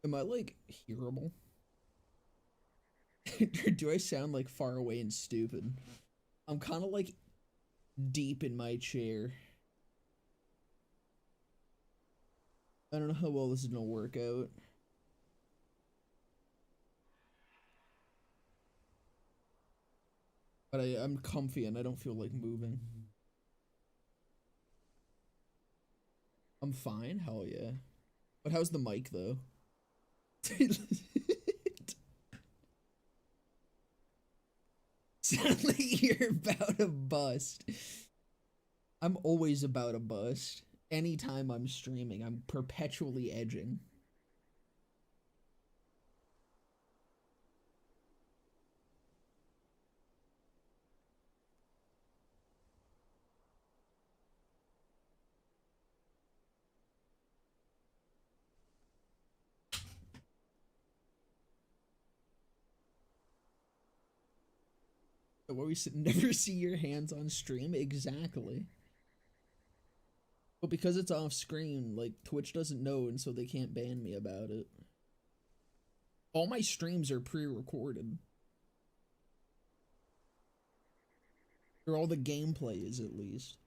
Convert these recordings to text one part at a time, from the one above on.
Am I like hearable? Do I sound like far away and stupid? I'm kind of like deep in my chair. I don't know how well this is gonna work out. But I'm comfy and I don't feel like moving. I'm fine, hell yeah. But how's the mic though? Sound like you're about to bust. I'm always about to bust. Anytime I'm streaming, I'm perpetually edging. Where we never see your hands on stream? Exactly. But because it's off screen, like Twitch doesn't know and so they can't ban me about it. All my streams are pre-recorded. Or all the gameplay is at least.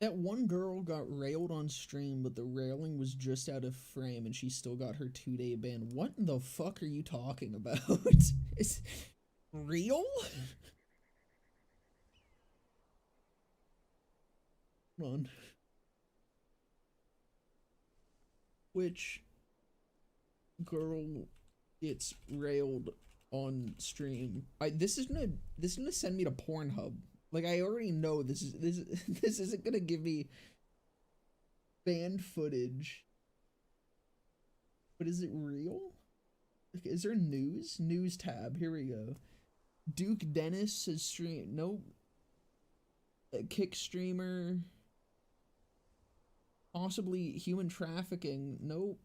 That one girl got railed on stream, but the railing was just out of frame and she still got her 2-day ban. What in the fuck are you talking about? Is real? Hold on. Which girl gets railed on stream? This is gonna send me to Pornhub. Like I already know this isn't gonna give me banned footage. But is it real? Is there news? News tab. Here we go. Duke Dennis says stream. Nope. A kick streamer. Possibly human trafficking. Nope.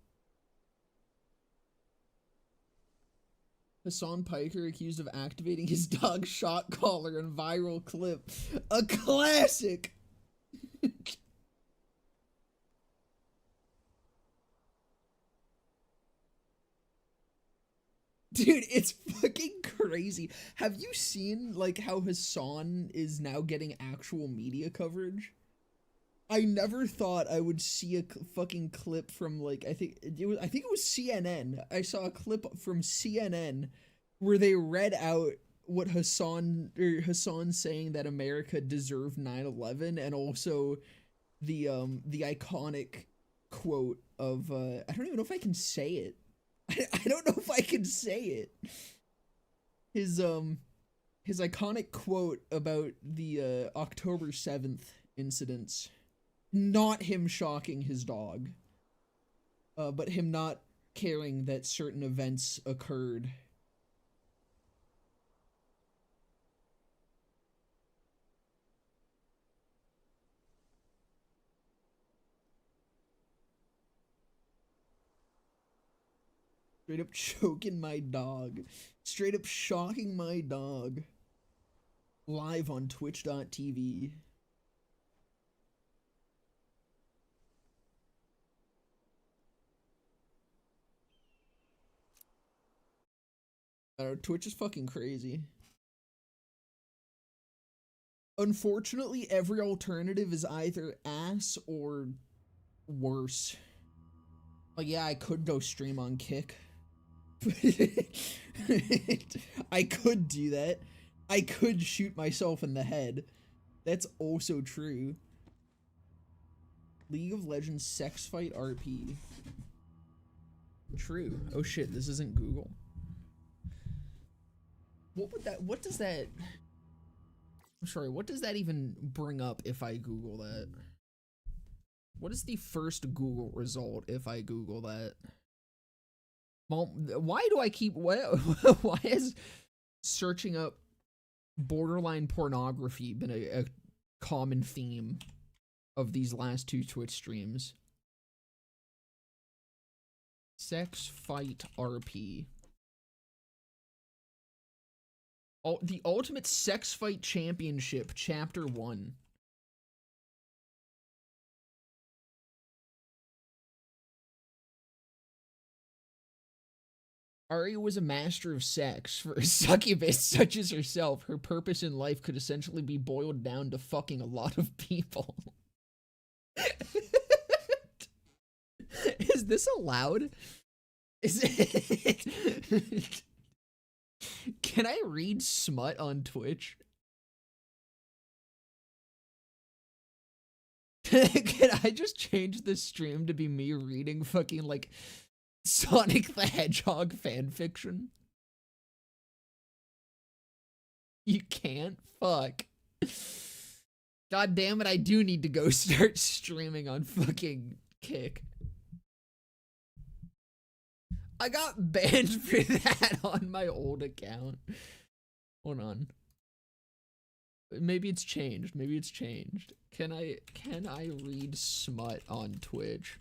Hassan Piker accused of activating his dog shot collar in viral clip. A classic! Dude, it's fucking crazy. Have you seen like how Hassan is now getting actual media coverage? I never thought I would see a fucking clip from like I think it was CNN. I saw a clip from CNN where they read out what Hassan saying that America deserved 9/11 and also the iconic quote of I don't even know if I can say it. I don't know if I can say it. His um his iconic quote about the October 7th incidents. Not him shocking his dog, but him not caring that certain events occurred. Straight up choking my dog. Straight up shocking my dog. Live on twitch.tv. Twitch is fucking crazy. Unfortunately, every alternative is either ass or worse. Like, yeah, I could go stream on Kick. I could do that. I could shoot myself in the head. That's also true. League of Legends sex fight RP. True. Oh shit, this isn't Google. What does that, I'm sorry, what does that even bring up if I Google that? What is the first Google result if I Google that? Well, why do I keep, why is searching up borderline pornography been a common theme of these last two Twitch streams. Sex Fight RP. The Ultimate Sex Fight Championship, Chapter 1. Ari was a master of sex. For a succubus such as herself, her purpose in life could essentially be boiled down to fucking a lot of people. Is this allowed? Is it? Can I read smut on Twitch? Can I just change the stream to be me reading fucking like Sonic the Hedgehog fanfiction? You can't? Fuck. God damn it, I do need to go start streaming on fucking Kick. I got banned for that on my old account. Hold on. Maybe it's changed. Maybe it's changed. Can I read smut on Twitch?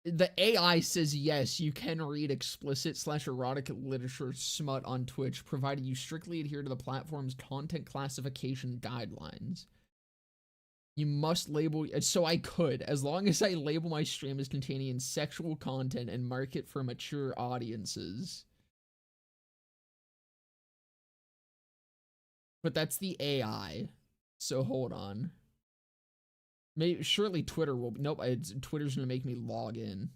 The AI says yes, you can read explicit/erotic literature smut on Twitch, provided you strictly adhere to the platform's content classification guidelines. You must label, so I could, as long as I label my stream as containing sexual content and mark it for mature audiences. But that's the AI, so hold on. Maybe, surely Twitter will, nope, Twitter's gonna make me log in.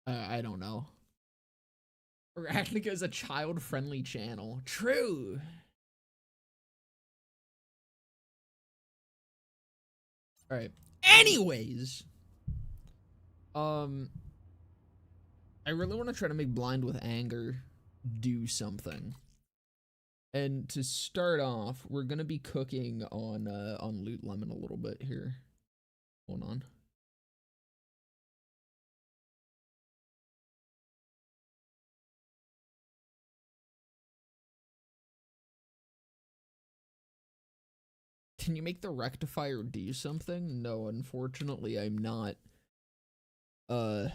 I don't know. Arachnica is a child-friendly channel. True. All right. Anyways, I really want to try to make Blind with Anger do something. And to start off, we're gonna be cooking on Loot Lemon a little bit here. Hold on. Can you make the rectifier do something? No, unfortunately, I'm not a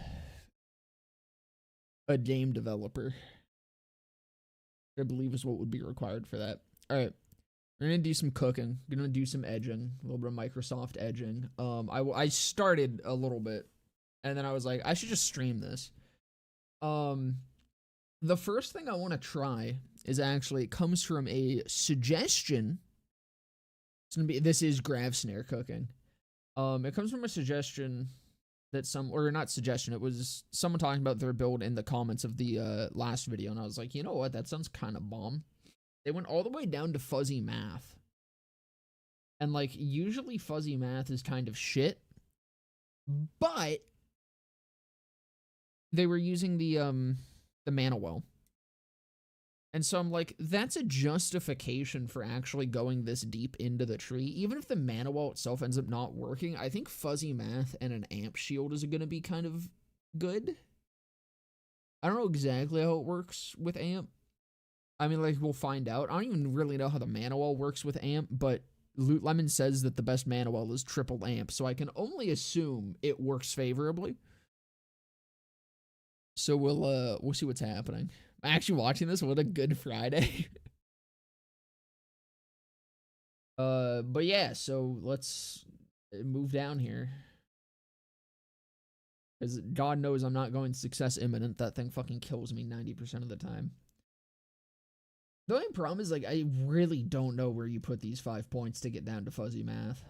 game developer. I believe is what would be required for that. All right, we're gonna do some cooking. We're gonna do some edging, a little bit of Microsoft edging. I started a little bit, and then I was like, I should just stream this. The first thing I want to try is actually, it comes from a suggestion. It's gonna be, this is Grav Snare cooking. It comes from a suggestion that not suggestion, it was someone talking about their build in the comments of the last video, and I was like, you know what, that sounds kind of bomb. They went all the way down to fuzzy math. And like, usually fuzzy math is kind of shit, but they were using the mana well. And so I'm like, that's a justification for actually going this deep into the tree. Even if the mana wall itself ends up not working, I think fuzzy math and an amp shield is going to be kind of good. I don't know exactly how it works with amp. I mean, like, we'll find out. I don't even really know how the mana wall works with amp, but Loot Lemon says that the best mana wall is triple amp, so I can only assume it works favorably. So we'll see what's happening. I'm actually watching this. What a good Friday. But yeah, so let's move down here. Because God knows I'm not going success imminent. That thing fucking kills me 90% of the time. The only problem is, like, I really don't know where you put these 5 points to get down to fuzzy math.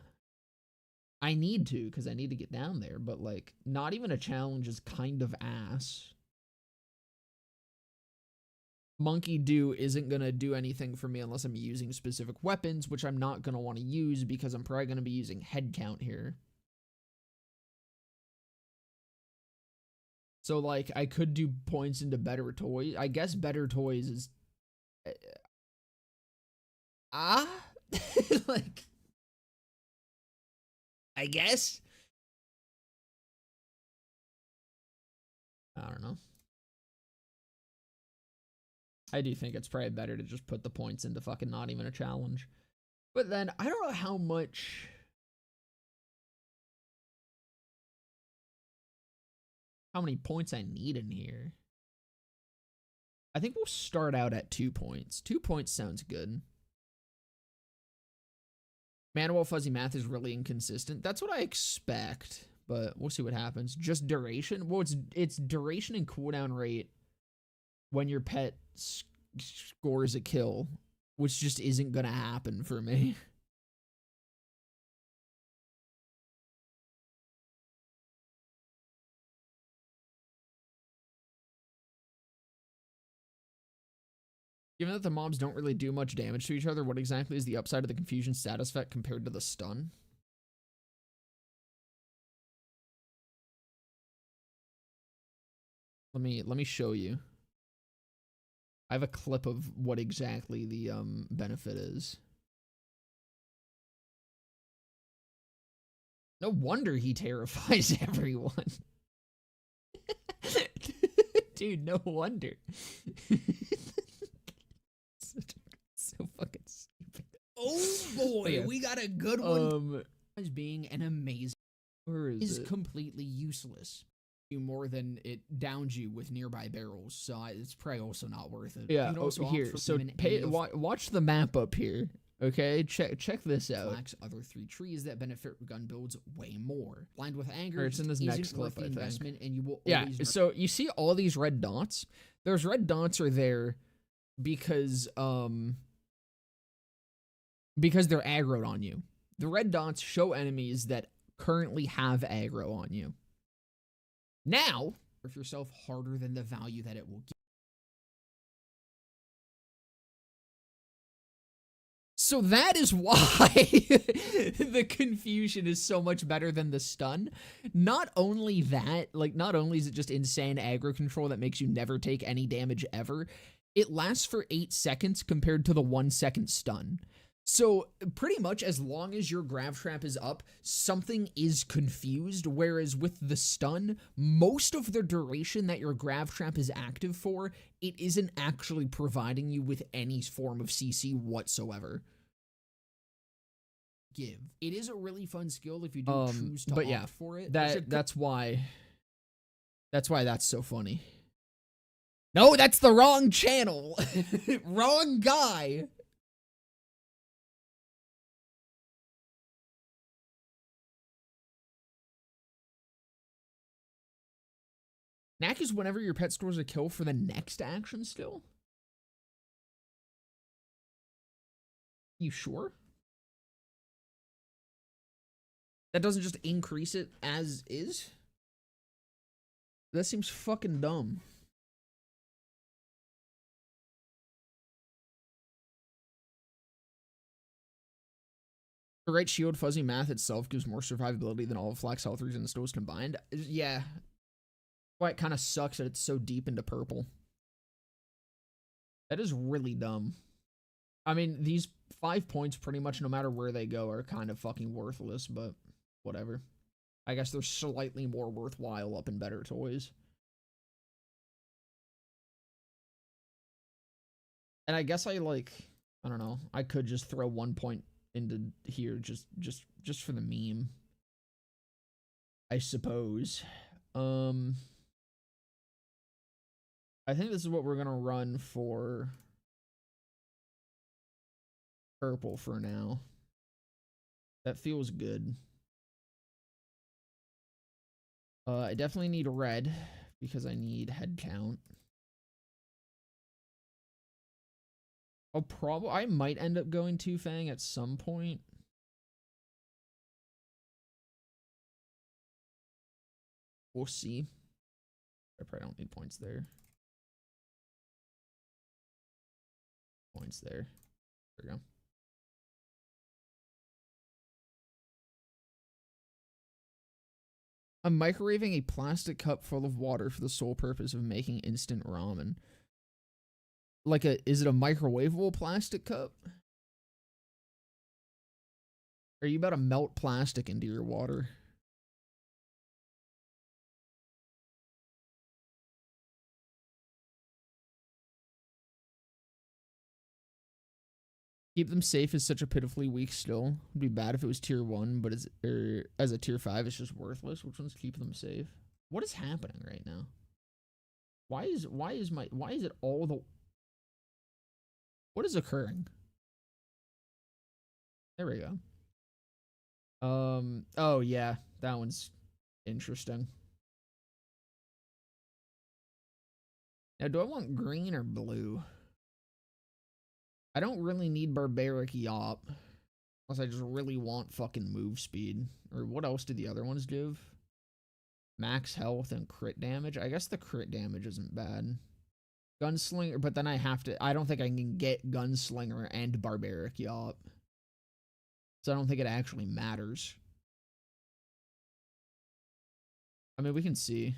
I need to, because I need to get down there, but, like, not even a challenge is kind of ass. Monkey Do isn't going to do anything for me unless I'm using specific weapons, which I'm not going to want to use because I'm probably going to be using head count here. So, like, I could do points into better toys. I guess better toys is... Like, I guess. I don't know. I do think it's probably better to just put the points into fucking not even a challenge. But then, I don't know how many points I need in here. I think we'll start out at 2 points. 2 points sounds good. Manual fuzzy math is really inconsistent. That's what I expect, but we'll see what happens. Just duration? Well, it's duration and cooldown rate when your pet scores a kill, which just isn't gonna happen for me. Given that the mobs don't really do much damage to each other, what exactly is the upside of the confusion status effect compared to the stun? Let me show you. I have a clip of what exactly the benefit is. No wonder he terrifies everyone. Dude, no wonder. So fucking stupid. Oh boy, yeah. We got a good one. As being an amazing is completely useless. More than it downs you with nearby barrels, so it's probably also not worth it. Yeah. Here, so watch the map up here. Okay, check this out. Lacks other 3 trees that benefit gun builds way more. Blind with anger. It's in this next clip, I think. And you will so you see all these red dots. Those red dots are there because they're aggroed on you. The red dots show enemies that currently have aggro on you. Now, worth yourself harder than the value that it will give. So that is why the confusion is so much better than the stun. Not only that, like, not only is it just insane aggro control that makes you never take any damage ever, it lasts for 8 seconds compared to the 1 second stun. So pretty much as long as your grav trap is up, something is confused, whereas with the stun, most of the duration that your grav trap is active for, it isn't actually providing you with any form of CC whatsoever. It is a really fun skill if you do choose to opt for it. That's why that's so funny. No, that's the wrong channel. Wrong guy. Knack is whenever your pet scores a kill for the next action still? You sure? That doesn't just increase it as is? That seems fucking dumb. The right shield fuzzy math itself gives more survivability than all of Flax health and stores combined. Yeah. Why it kind of sucks that it's so deep into purple. That is really dumb. I mean, these 5 points, pretty much no matter where they go, are kind of fucking worthless, but whatever. I guess they're slightly more worthwhile up in better toys. And I guess I don't know, I could just throw 1 point into here just for the meme, I suppose. I think this is what we're gonna run for purple for now. That feels good. I definitely need red because I need head count. I might end up going 2 Fang at some point. We'll see. I probably don't need points there. Points there. There we go. I'm microwaving a plastic cup full of water for the sole purpose of making instant ramen. Is it a microwavable plastic cup? Are you about to melt plastic into your water? Keep them safe is such a pitifully weak skill. It'd be bad if it was tier 1, but as a tier 5, it's just worthless. Which ones keep them safe? What is happening right now? Why is it all the... What is occurring? There we go. Oh yeah, that one's interesting. Now, do I want green or blue? I don't really need barbaric yop. Unless I just really want fucking move speed. Or what else do the other ones give? Max health and crit damage. I guess the crit damage isn't bad. Gunslinger, but then I don't think I can get Gunslinger and barbaric yop. So I don't think it actually matters. I mean, we can see.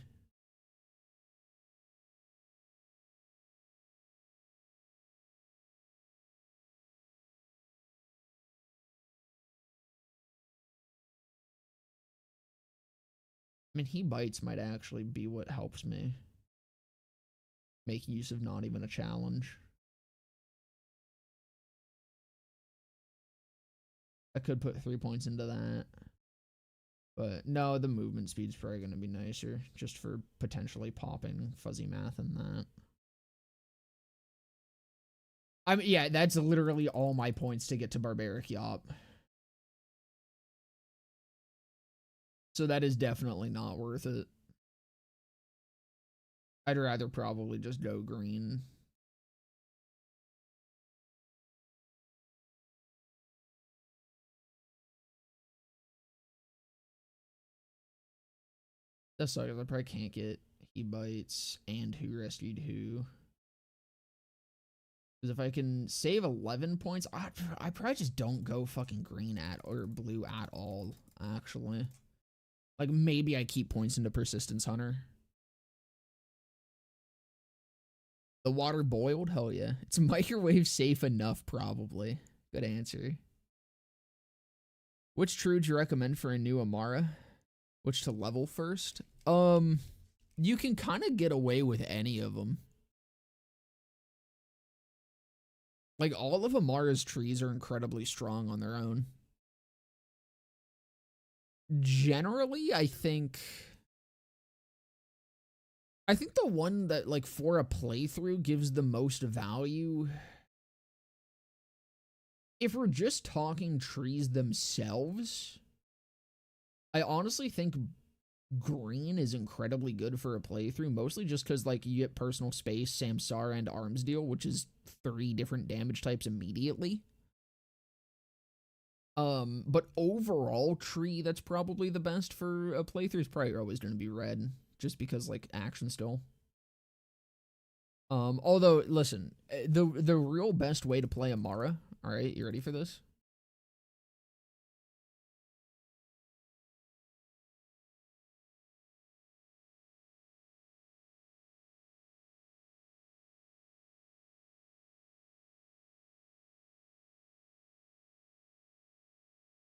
I mean, he bites might actually be what helps me make use of not even a challenge. I could put 3 points into that. But no, the movement speed's probably going to be nicer, just for potentially popping fuzzy math and that. I mean, yeah, that's literally all my points to get to barbaric yop. So that is definitely not worth it. I'd rather probably just go green. The cellular probably can't get he bites and who rescued who. Because if I can save 11 points, I probably just don't go fucking green or blue at all, actually. Like, maybe I keep points into Persistence Hunter. The water boiled? Hell yeah. It's microwave safe enough, probably. Good answer. Which true would you recommend for a new Amara? Which to level first? You can kind of get away with any of them. Like, all of Amara's trees are incredibly strong on their own. Generally, I think the one that, like, for a playthrough gives the most value, if we're just talking trees themselves, I honestly think green is incredibly good for a playthrough, mostly just because, like, you get personal space, Samsara, and arms deal, which is 3 different damage types immediately. But overall tree that's probably the best for a playthrough is probably always going to be red, just because, like, action still. Although, listen, the real best way to play Amara, alright, you ready for this?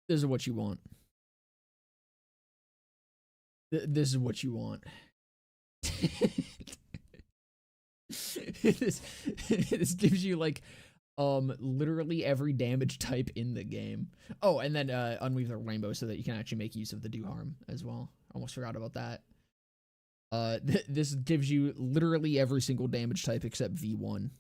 This is what you want. This is what you want. this gives you, like, literally every damage type in the game. Oh, and then unweave the rainbow so that you can actually make use of the do harm as well. Almost forgot about that. This gives you literally every single damage type except V1.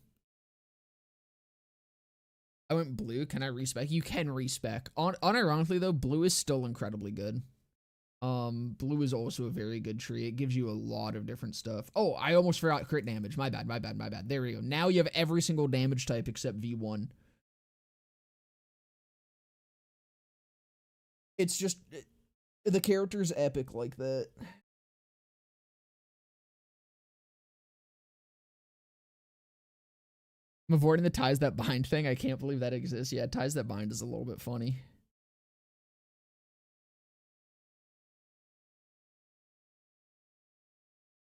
I went blue. Can I respec? You can respec. Unironically though, blue is still incredibly good. Blue is also a very good tree. It gives you a lot of different stuff. Oh, I almost forgot crit damage. My bad. There we go. Now you have every single damage type except V1. It's just, the character's epic like that. I'm avoiding the ties that bind thing. I can't believe that exists. Yeah, ties that bind is a little bit funny.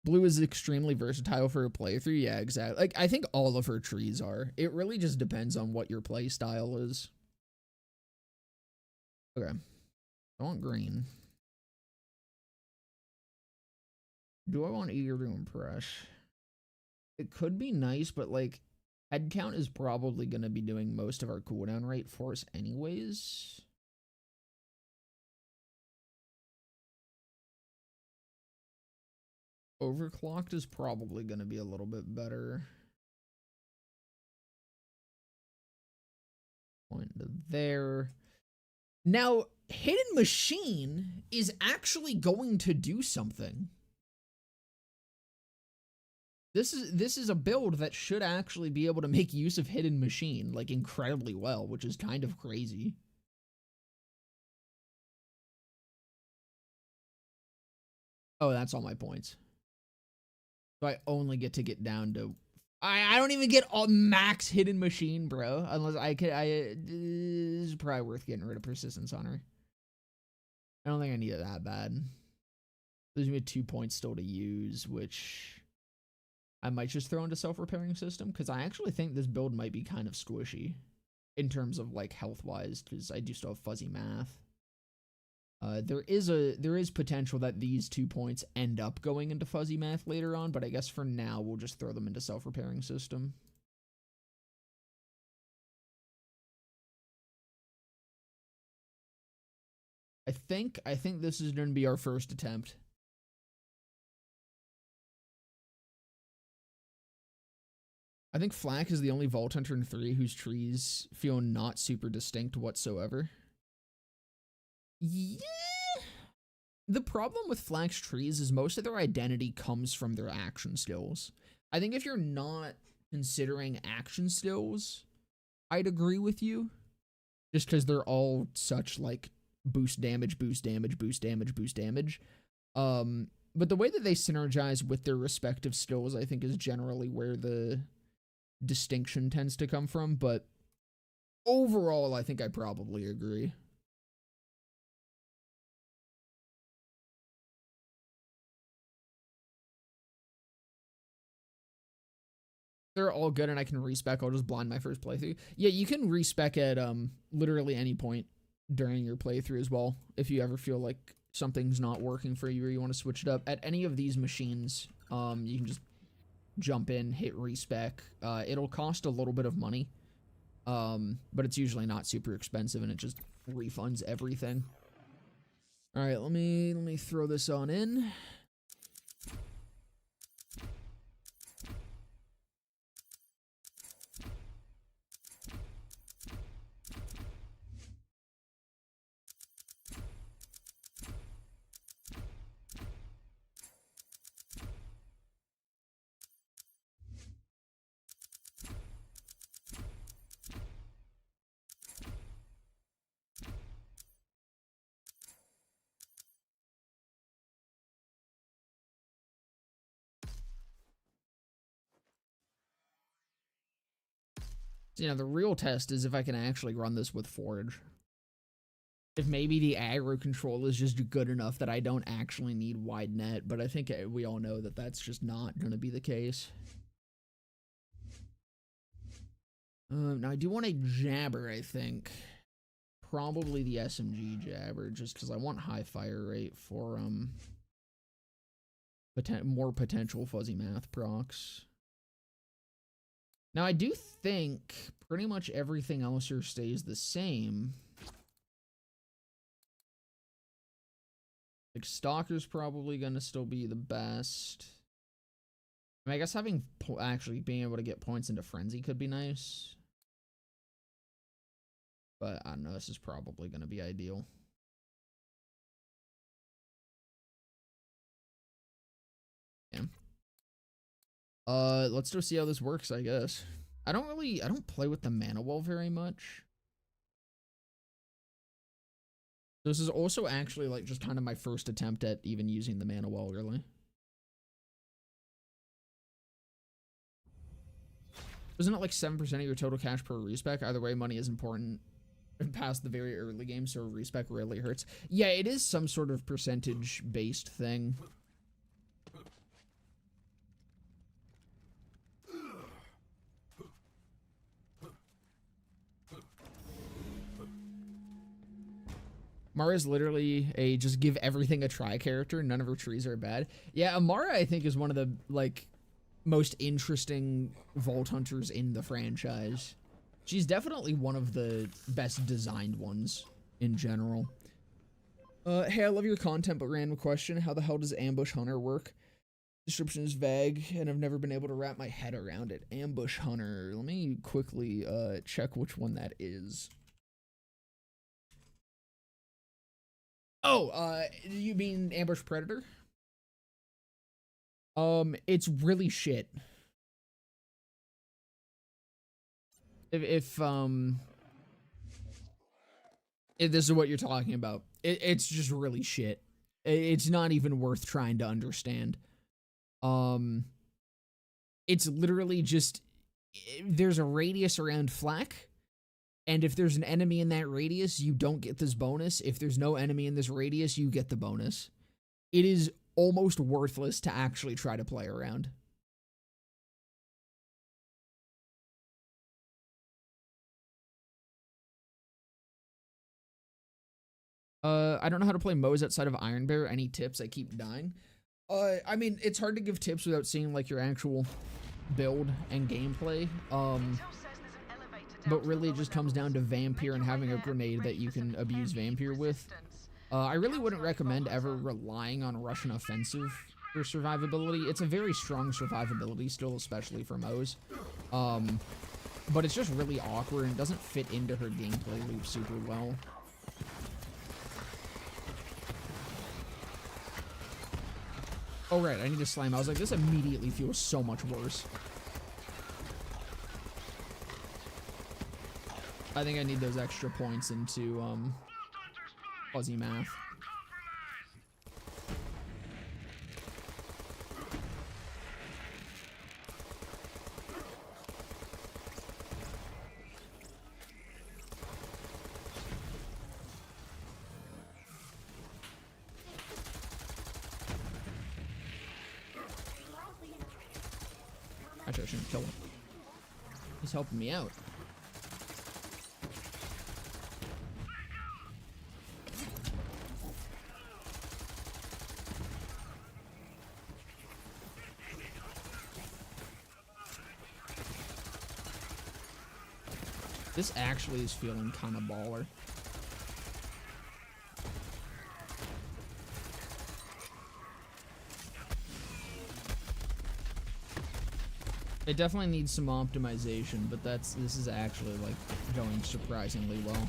Blue is extremely versatile for a playthrough. Yeah, exactly. Like, I think all of her trees are. It really just depends on what your play style is. Okay. I want green. Do I want eager to impress? It could be nice, but like head count is probably going to be doing most of our cooldown rate for us anyways. Overclocked is probably going to be a little bit better. Point to there. Now, Hidden Machine is actually going to do something. This is a build that should actually be able to make use of Hidden Machine, like, incredibly well, which is kind of crazy. Oh, that's all my points. So I only get to get down to... I don't even get all max Hidden Machine, bro. Unless I could... it's probably worth getting rid of Persistence on her. I don't think I need it that bad. There's me 2 points still to use, which... I might just throw into self-repairing system, because I actually think this build might be kind of squishy in terms of like health-wise, because I do still have fuzzy math. There is potential that these 2 points end up going into fuzzy math later on, but I guess for now we'll just throw them into self-repairing system. I think this is going to be our first attempt. I think Flak is the only Vault Hunter in 3 whose trees feel not super distinct whatsoever. Yeah. The problem with Flak's trees is most of their identity comes from their action skills. I think if you're not considering action skills, I'd agree with you. Just because they're all such like boost damage, boost damage, boost damage, boost damage. But the way that they synergize with their respective skills, I think, is generally where the distinction tends to come from, but overall I think I probably agree. They're all good and I can respec. I'll just blind my first playthrough. Yeah, you can respec at literally any point during your playthrough as well if you ever feel like something's not working for you or you want to switch it up. At any of these machines, you can just jump in, hit respec. It'll cost a little bit of money, but it's usually not super expensive and it just refunds everything. All right, let me throw this on in. You know, the real test is if I can actually run this with Forge. If maybe the aggro control is just good enough that I don't actually need wide net, but I think we all know that that's just not going to be the case. Now I do want a jabber, I think. Probably the SMG jabber, just because I want high fire rate for more potential fuzzy math procs. Now I do think pretty much everything else here stays the same. Like Stalker's probably gonna still be the best. I mean, I guess having actually being able to get points into Frenzy could be nice. But I don't know, this is probably gonna be ideal. Yeah. Let's just see how this works, I guess. I don't play with the mana wall very much. This is also actually like just kind of my first attempt at even using the mana wall, really. Isn't it like 7% of your total cash per respec? Either way, money is important past the very early game, so respec really hurts. Yeah, it is some sort of percentage-based thing. Mara is literally a just give everything a try character. None of her trees are bad. Yeah, Amara I think is one of the like most interesting vault hunters in the franchise. She's definitely one of the best designed ones in general. Hey, I love your content, but random question. How the hell does Ambush Hunter work? Description is vague, and I've never been able to wrap my head around it. Ambush Hunter. Let me quickly check which one that is. Oh, you mean Ambush Predator? It's really shit. If this is what you're talking about, it's just really shit. It's not even worth trying to understand. It's literally just, there's a radius around flak, and if there's an enemy in that radius, you don't get this bonus. If there's no enemy in this radius, you get the bonus. It is almost worthless to actually try to play around. I don't know how to play Moze outside of Iron Bear. Any tips? I keep dying. I mean, it's hard to give tips without seeing like your actual build and gameplay. But really it just comes down to Vampire and having a grenade that you can abuse Vampire with. I really wouldn't recommend ever relying on Russian Offensive for survivability. It's a very strong survivability still, especially for Moze. But it's just really awkward and doesn't fit into her gameplay loop super well. Oh right, I need to slam. I was like, this immediately feels so much worse. I think I need those extra points into fuzzy math. Actually, I shouldn't kill him. He's helping me out. This actually is feeling kind of baller. It definitely needs some optimization, but this is actually like going surprisingly well.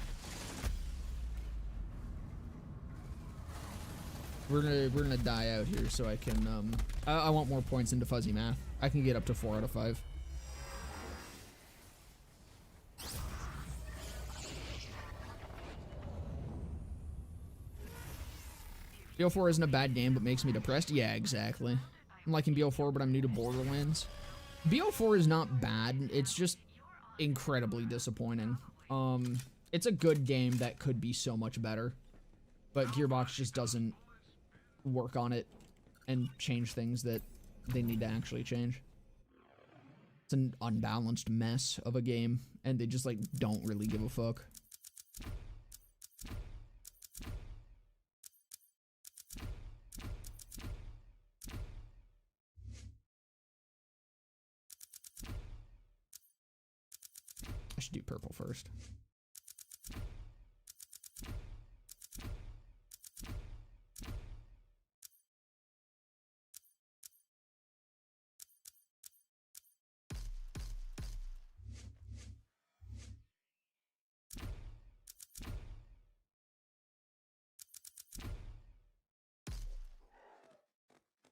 We're gonna die out here so I can I want more points into fuzzy math. I can get up to 4 out of 5. BO4 isn't a bad game, but makes me depressed. Yeah, exactly. I'm liking BO4, but I'm new to Borderlands. BO4 is not bad. It's just incredibly disappointing. It's a good game that could be so much better, but Gearbox just doesn't work on it and change things that they need to actually change. It's an unbalanced mess of a game, and they just like don't really give a fuck. I should do purple first.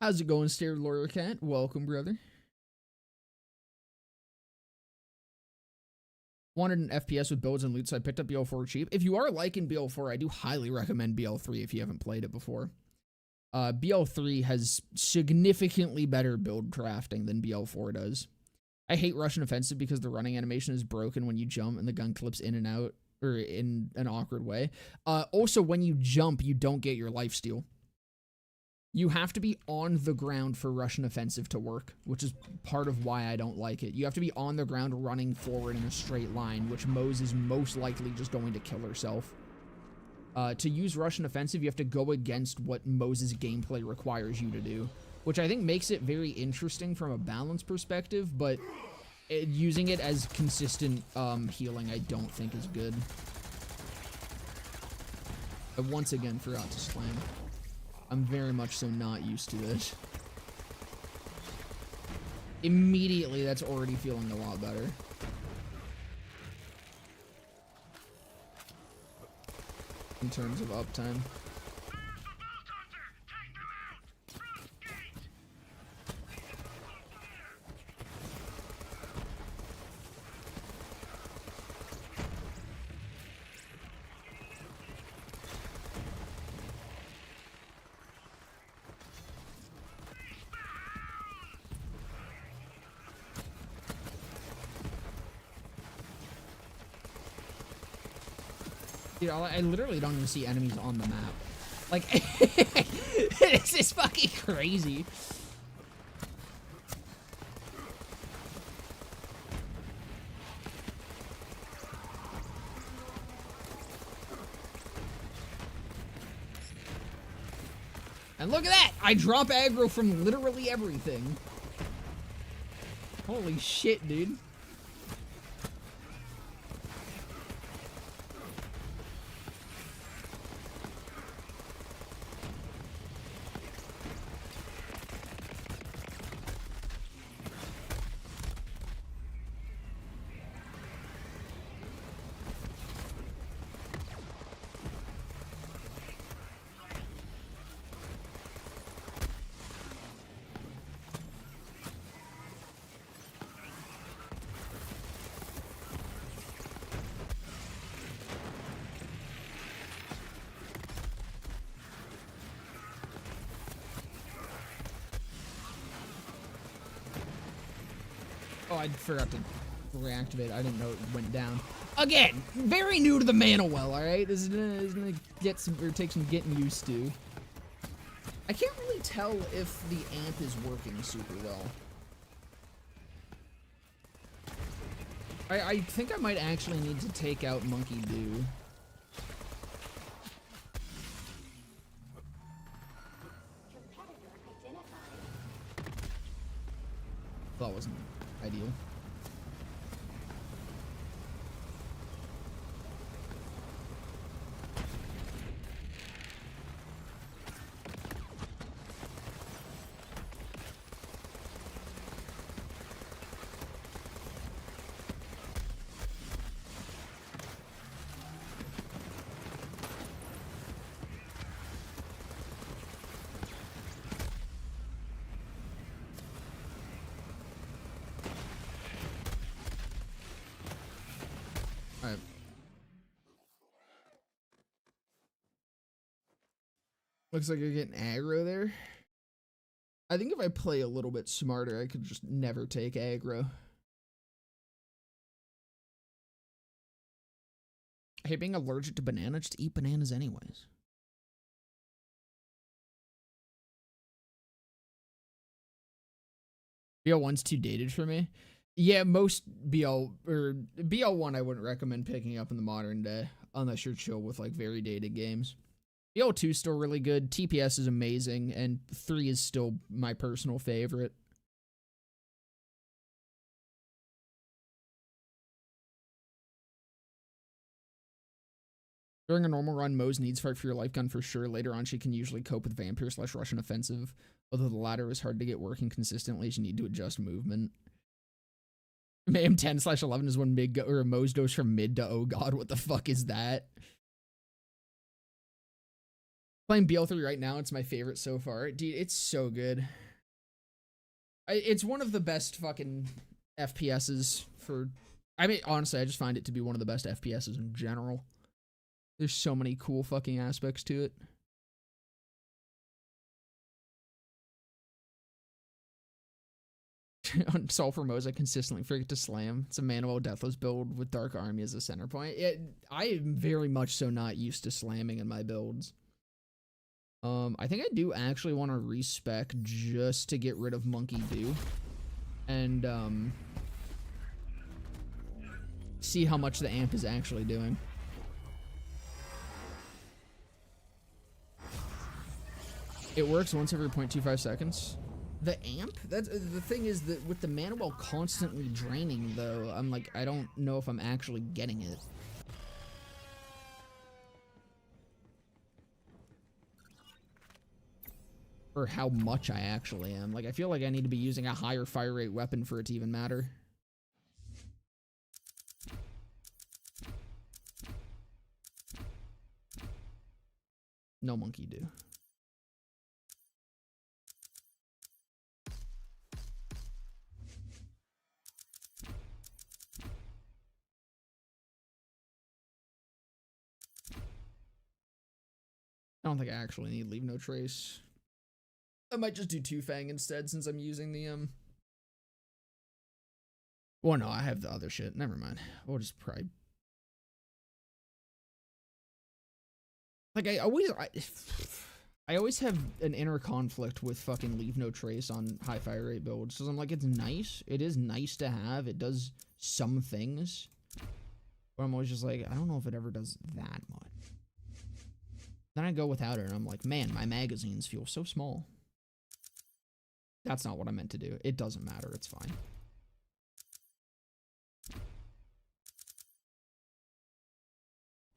How's it going, Stared Lawyer Cat? Welcome, brother. Wanted an FPS with builds and loot, so I picked up BL4 cheap. If you are liking BL4, I do highly recommend BL3 if you haven't played it before. BL3 has significantly better build crafting than BL4 does. I hate Russian Offensive because the running animation is broken when you jump and the gun clips in and out, or in an awkward way. Also, when you jump, you don't get your lifesteal. You have to be on the ground for Russian Offensive to work, which is part of why I don't like it. You have to be on the ground running forward in a straight line, which Moze is most likely just going to kill herself. To use Russian offensive, you have to go against what Moses gameplay requires you to do, which I think makes it very interesting from a balance perspective, but using it as consistent healing I don't think is good. I once again forgot to slam. I'm very much so not used to this. Immediately, that's already feeling a lot better. In terms of uptime. Dude, I literally don't even see enemies on the map. Like, this is fucking crazy. And look at that! I drop aggro from literally everything. Holy shit, dude. Oh, I forgot to reactivate. I didn't know it went down. Again, very new to the mana well, alright? This is gonna get some, or take some getting used to. I can't really tell if the amp is working super well. I think I might actually need to take out Monkey Dew. That wasn't ideal. Alright. Looks like you're getting aggro there. I think if I play a little bit smarter, I could just never take aggro. I hate being allergic to bananas. Just eat bananas anyways. BL1's too dated for me. Yeah, most BL1 I wouldn't recommend picking up in the modern day unless you're chill with like very dated games. BL2 is still really good. TPS is amazing, and 3 is still my personal favorite. During a normal run, Mo's needs fight for your life gun for sure. Later on, she can usually cope with Vampire / Russian offensive, although the latter is hard to get working consistently as you need to adjust movement. Mayhem 10/11 is when mid or Mo's goes from mid to oh god, what the fuck is that? Playing BL3 right now, it's my favorite so far. Dude, it's so good. It's one of the best fucking FPSs for... I mean, honestly, I just find it to be one of the best FPSs in general. There's so many cool fucking aspects to it. On Sulfur Mo's, I consistently forget to slam. It's a manual deathless build with Dark Army as a center point. I am very much so not used to slamming in my builds. I think I do actually want to respec just to get rid of Monkey Dew. And, see how much the amp is actually doing. It works once every 0.25 seconds. The amp? That's the thing is that with the mana while constantly draining, though, I'm like, I don't know if I'm actually getting it. Or how much I actually am. Like, I feel like I need to be using a higher fire rate weapon for it to even matter. No monkey do. I don't think I actually need Leave No Trace. I might just do Two Fang instead since I'm using the, Well, no, I have the other shit. Never mind. We'll just probably... Like, I always have an inner conflict with fucking Leave No Trace on high fire rate builds. Because I'm like, it's nice. It is nice to have. It does some things. But I'm always just like, I don't know if it ever does that much. Then I go without it, and I'm like, man, my magazines feel so small. That's not what I meant to do. It doesn't matter. It's fine.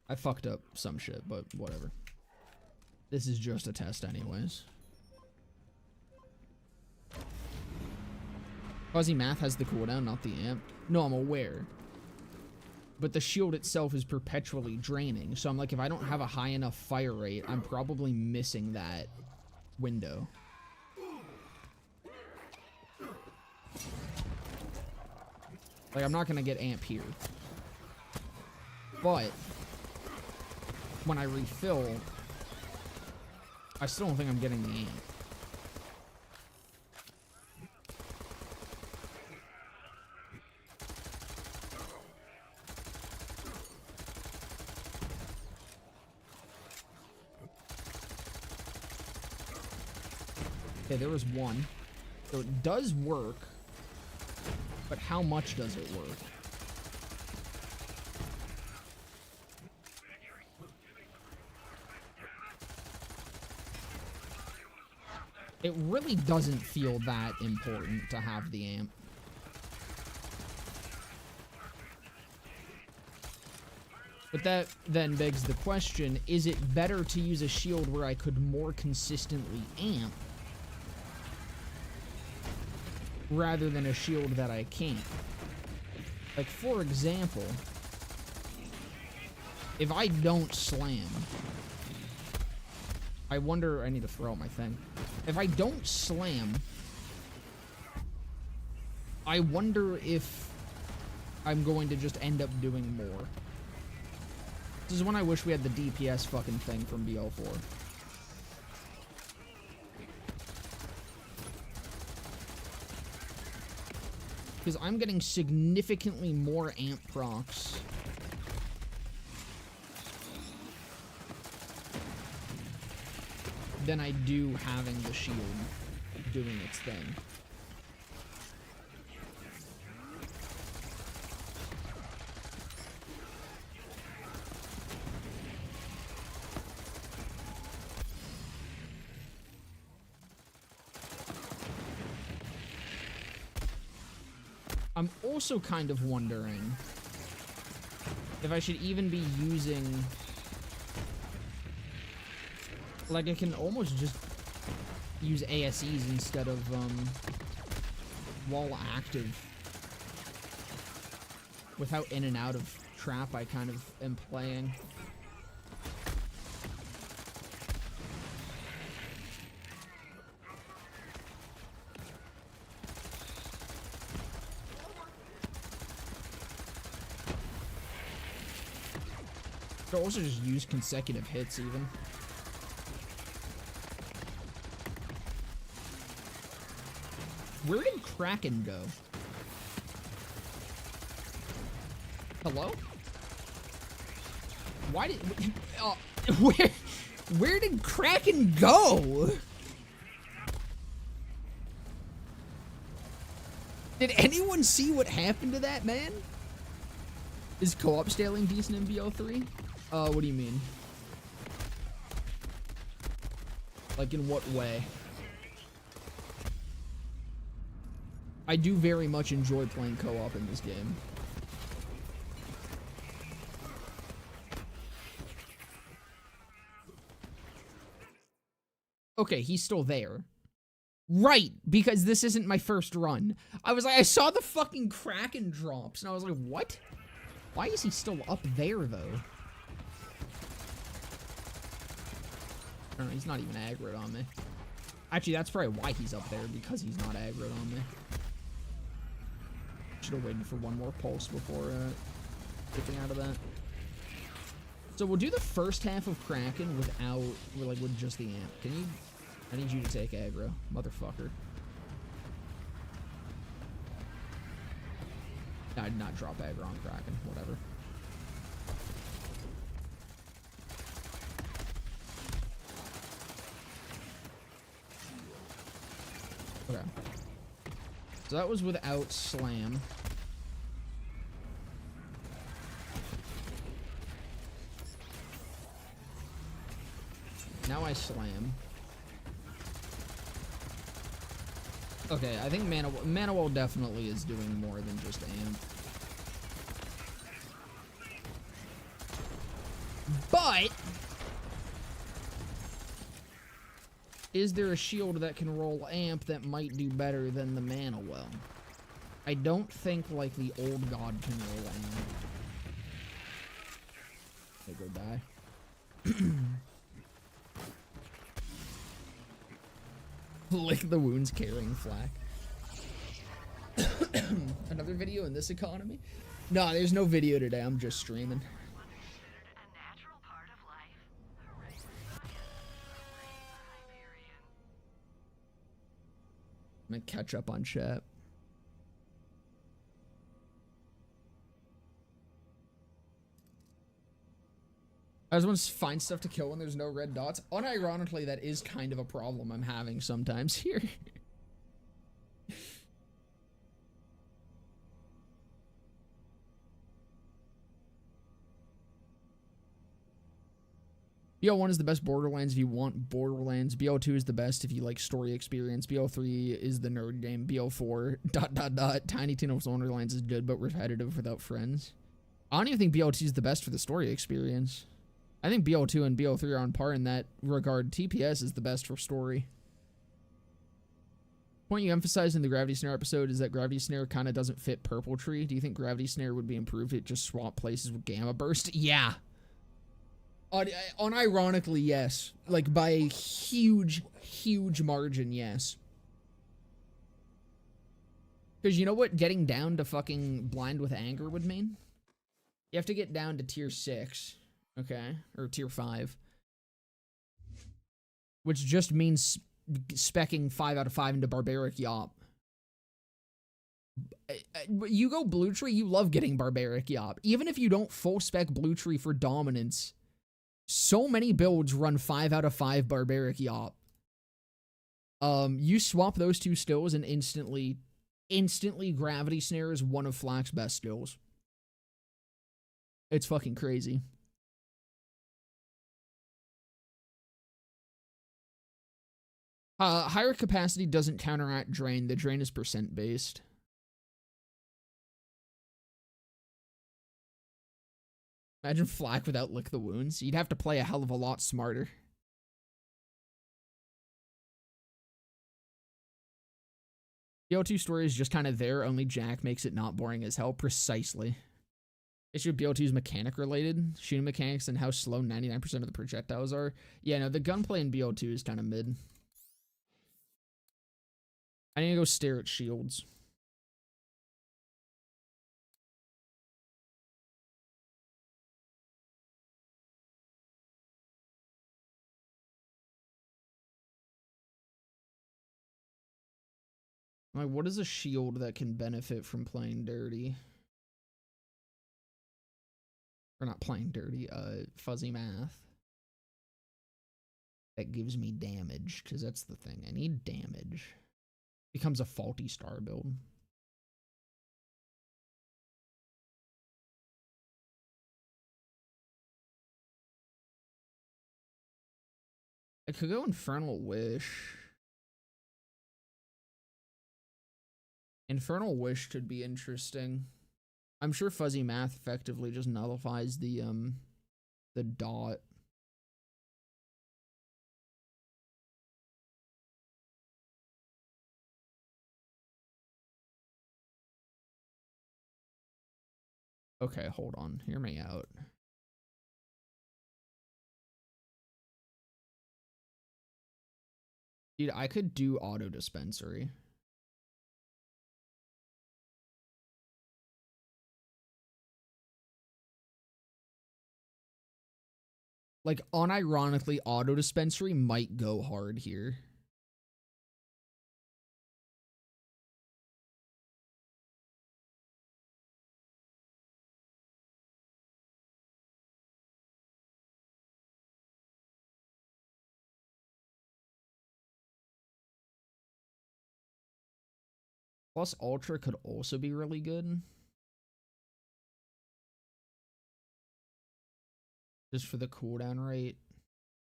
I fucked up some shit, but whatever. This is just a test anyways. Fuzzy Math has the cooldown, not the amp. No, I'm aware. But the shield itself is perpetually draining. So I'm like, if I don't have a high enough fire rate, I'm probably missing that window. Like, I'm not going to get amp here. But when I refill, I still don't think I'm getting the amp. Okay, there was one. So it does work, but how much does it work? It really doesn't feel that important to have the amp. But that then begs the question, is it better to use a shield where I could more consistently amp rather than a shield that I can't? Like, for example, if I don't slam, I wonder, I need to throw out my thing. If I don't slam, I wonder if I'm going to just end up doing more. This is when I wish we had the DPS fucking thing from BL4. Because I'm getting significantly more amp procs than I do having the shield doing its thing. I'm also kind of wondering if I should even be using... Like, I can almost just use ASEs instead of, while active. Without in and out of trap I kind of am playing. Could also just use consecutive hits even. Where did Kraken go? Hello? Why did... where did Kraken go? Did anyone see what happened to that man? Is co-op scaling decent in BO3? What do you mean? Like, in what way? I do very much enjoy playing co-op in this game. Okay, he's still there. Right, because this isn't my first run. I was like, I saw the fucking Kraken drops, and I was like, what? Why is he still up there, though? I don't know, he's not even aggroed on me. Actually, that's probably why he's up there, because he's not aggroed on me. Should have waited for one more pulse before getting out of that. So we'll do the first half of Kraken without, like, with just the amp. Can you... I need you to take aggro, motherfucker. No, I did not drop aggro on Kraken, whatever. Okay. So that was without slam. Now I slam. Okay, I think Mana Wall definitely is doing more than just amp. But is there a shield that can roll amp that might do better than the Mana Well? I don't think like the old god can roll amp. They go die. Lick the wounds carrying flak. Another video in this economy? No, there's no video today. I'm just streaming. I'm gonna catch up on chat. I just want to find stuff to kill when there's no red dots. Unironically, that is kind of a problem I'm having sometimes here. BO1 is the best Borderlands if you want Borderlands. BO2 is the best if you like story experience. BO3 is the nerd game. BO4 ... Tiny Tina's Wonderlands is good but repetitive without friends. I don't even think BO2 is the best for the story experience. I think BO2 and BO3 are on par in that regard. TPS is the best for story. Point you emphasized in the Gravity Snare episode is that Gravity Snare kind of doesn't fit Purple Tree. Do you think Gravity Snare would be improved if it just swapped places with Gamma Burst? Yeah. Unironically, yes. Like, by a huge, huge margin, yes. Because you know what getting down to fucking Blind with Anger would mean? You have to get down to tier 6. Okay, or tier 5. Which just means speccing 5 out of 5 into Barbaric Yop. You go Blue Tree, you love getting Barbaric Yop. Even if you don't full spec Blue Tree for Dominance, so many builds run 5 out of 5 Barbaric Yop. You swap those two skills and instantly Gravity Snare is one of Flak's best skills. It's fucking crazy. Higher capacity doesn't counteract drain. The drain is percent based. Imagine Flak without Lick the Wounds. You'd have to play a hell of a lot smarter. BO2 story is just kind of there, only Jack makes it not boring as hell. Precisely. Issue of BO2 is mechanic related. Shooting mechanics and how slow 99% of the projectiles are. Yeah, no, the gunplay in BO2 is kind of mid. I need to go stare at shields. Like, what is a shield that can benefit from playing dirty? Or not playing dirty, fuzzy math. That gives me damage, because that's the thing. I need damage. Becomes a faulty star build. I could go Infernal Wish. Infernal Wish could be interesting. I'm sure fuzzy math effectively just nullifies the dot. Okay, hold on. Hear me out. Dude, I could do auto dispensary. Like, unironically, auto dispensary might go hard here. Plus, Ultra could also be really good. Just for the cooldown rate.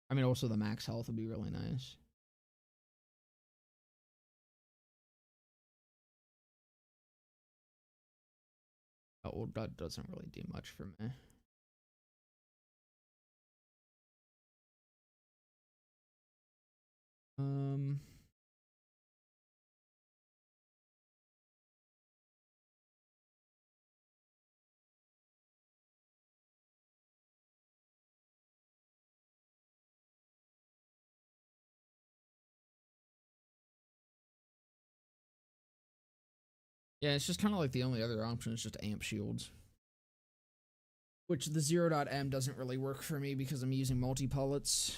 I mean, also the max health would be really nice. Oh, that doesn't really do much for me. Yeah, it's just kind of like the only other option is just amp shields. Which the 0.m doesn't really work for me because I'm using multi-pellets.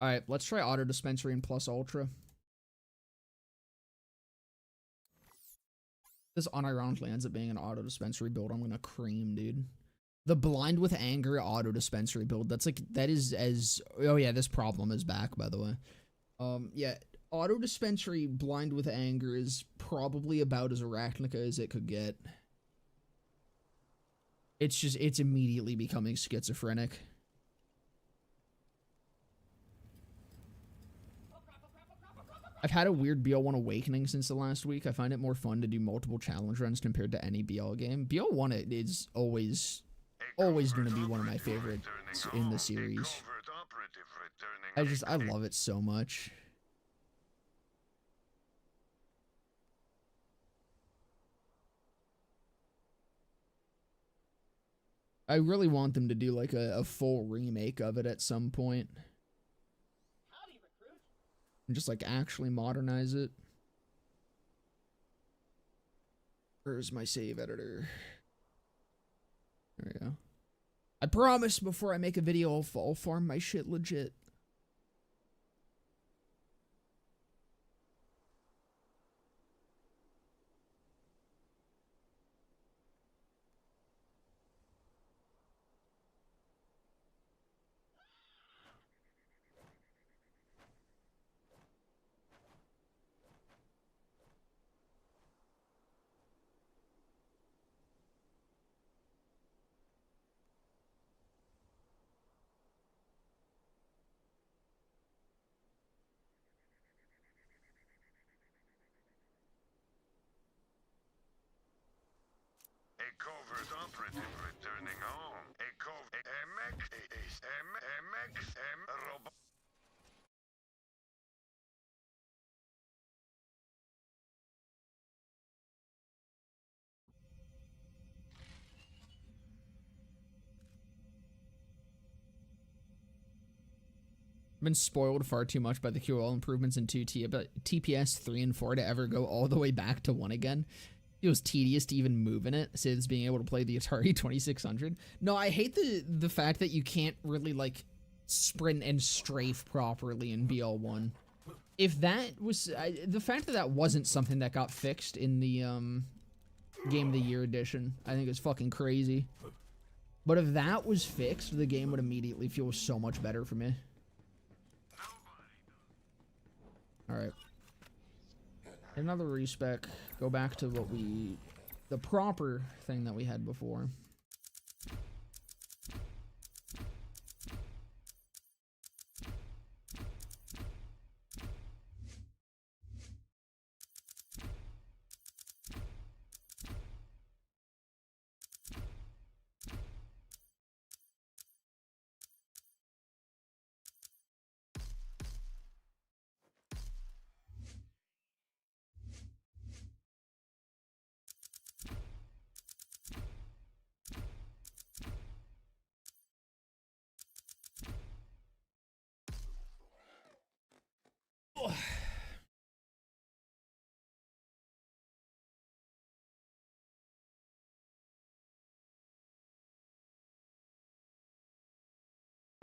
Alright, let's try auto dispensary and plus ultra. This unironically ends up being an auto dispensary build. I'm gonna cream, dude. The blind with anger auto dispensary build. That's like, that is as, oh yeah, this problem is back, by the way. Yeah, auto dispensary blind with anger is probably about as arachnica as it could get. It's just, it's immediately becoming schizophrenic. I've had a weird BL1 awakening since the last week. I find it more fun to do multiple challenge runs compared to any BL game. BL1 is always going to be one of my favorites in the series. I love it so much. I really want them to do like a full remake of it at some point. And just like actually modernize it. Where's my save editor? There we go. I promise before I make a video I'll farm my shit legit. Covert operative returning home. A covert MXM robot. I've been spoiled far too much by the QoL improvements in 2T, but TPS 3 and 4 to ever go all the way back to 1 again. It was tedious to even move in it, since being able to play the Atari 2600. No, I hate the fact that you can't really, like, sprint and strafe properly in BL1. If that was... the fact that that wasn't something that got fixed in the, Game of the Year edition, I think is fucking crazy. But if that was fixed, the game would immediately feel so much better for me. Alright. Another respec. Go back to what the proper thing that we had before.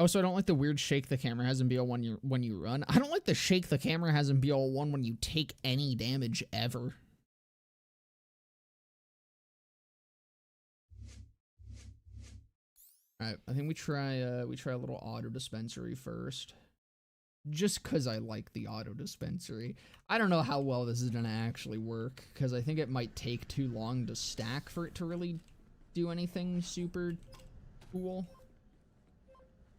Oh, so I don't like the weird shake the camera has in BL1 when you run. I don't like the shake the camera has in BL1 when you take any damage ever. Alright, I think we try a little auto dispensary first. Just cause I like the auto dispensary. I don't know how well this is gonna actually work, because I think it might take too long to stack for it to really do anything super cool.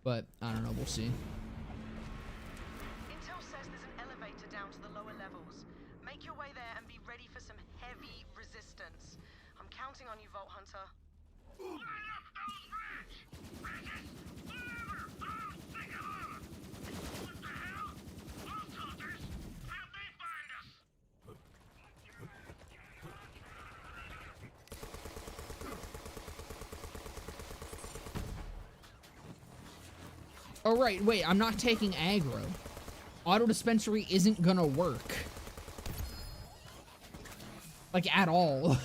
But I don't know, we'll see. Intel says there's an elevator down to the lower levels. Make your way there and be ready for some heavy resistance. I'm counting on you, Vault Hunter. Oh, right, wait, I'm not taking aggro. Auto dispensary isn't gonna work. Like, at all.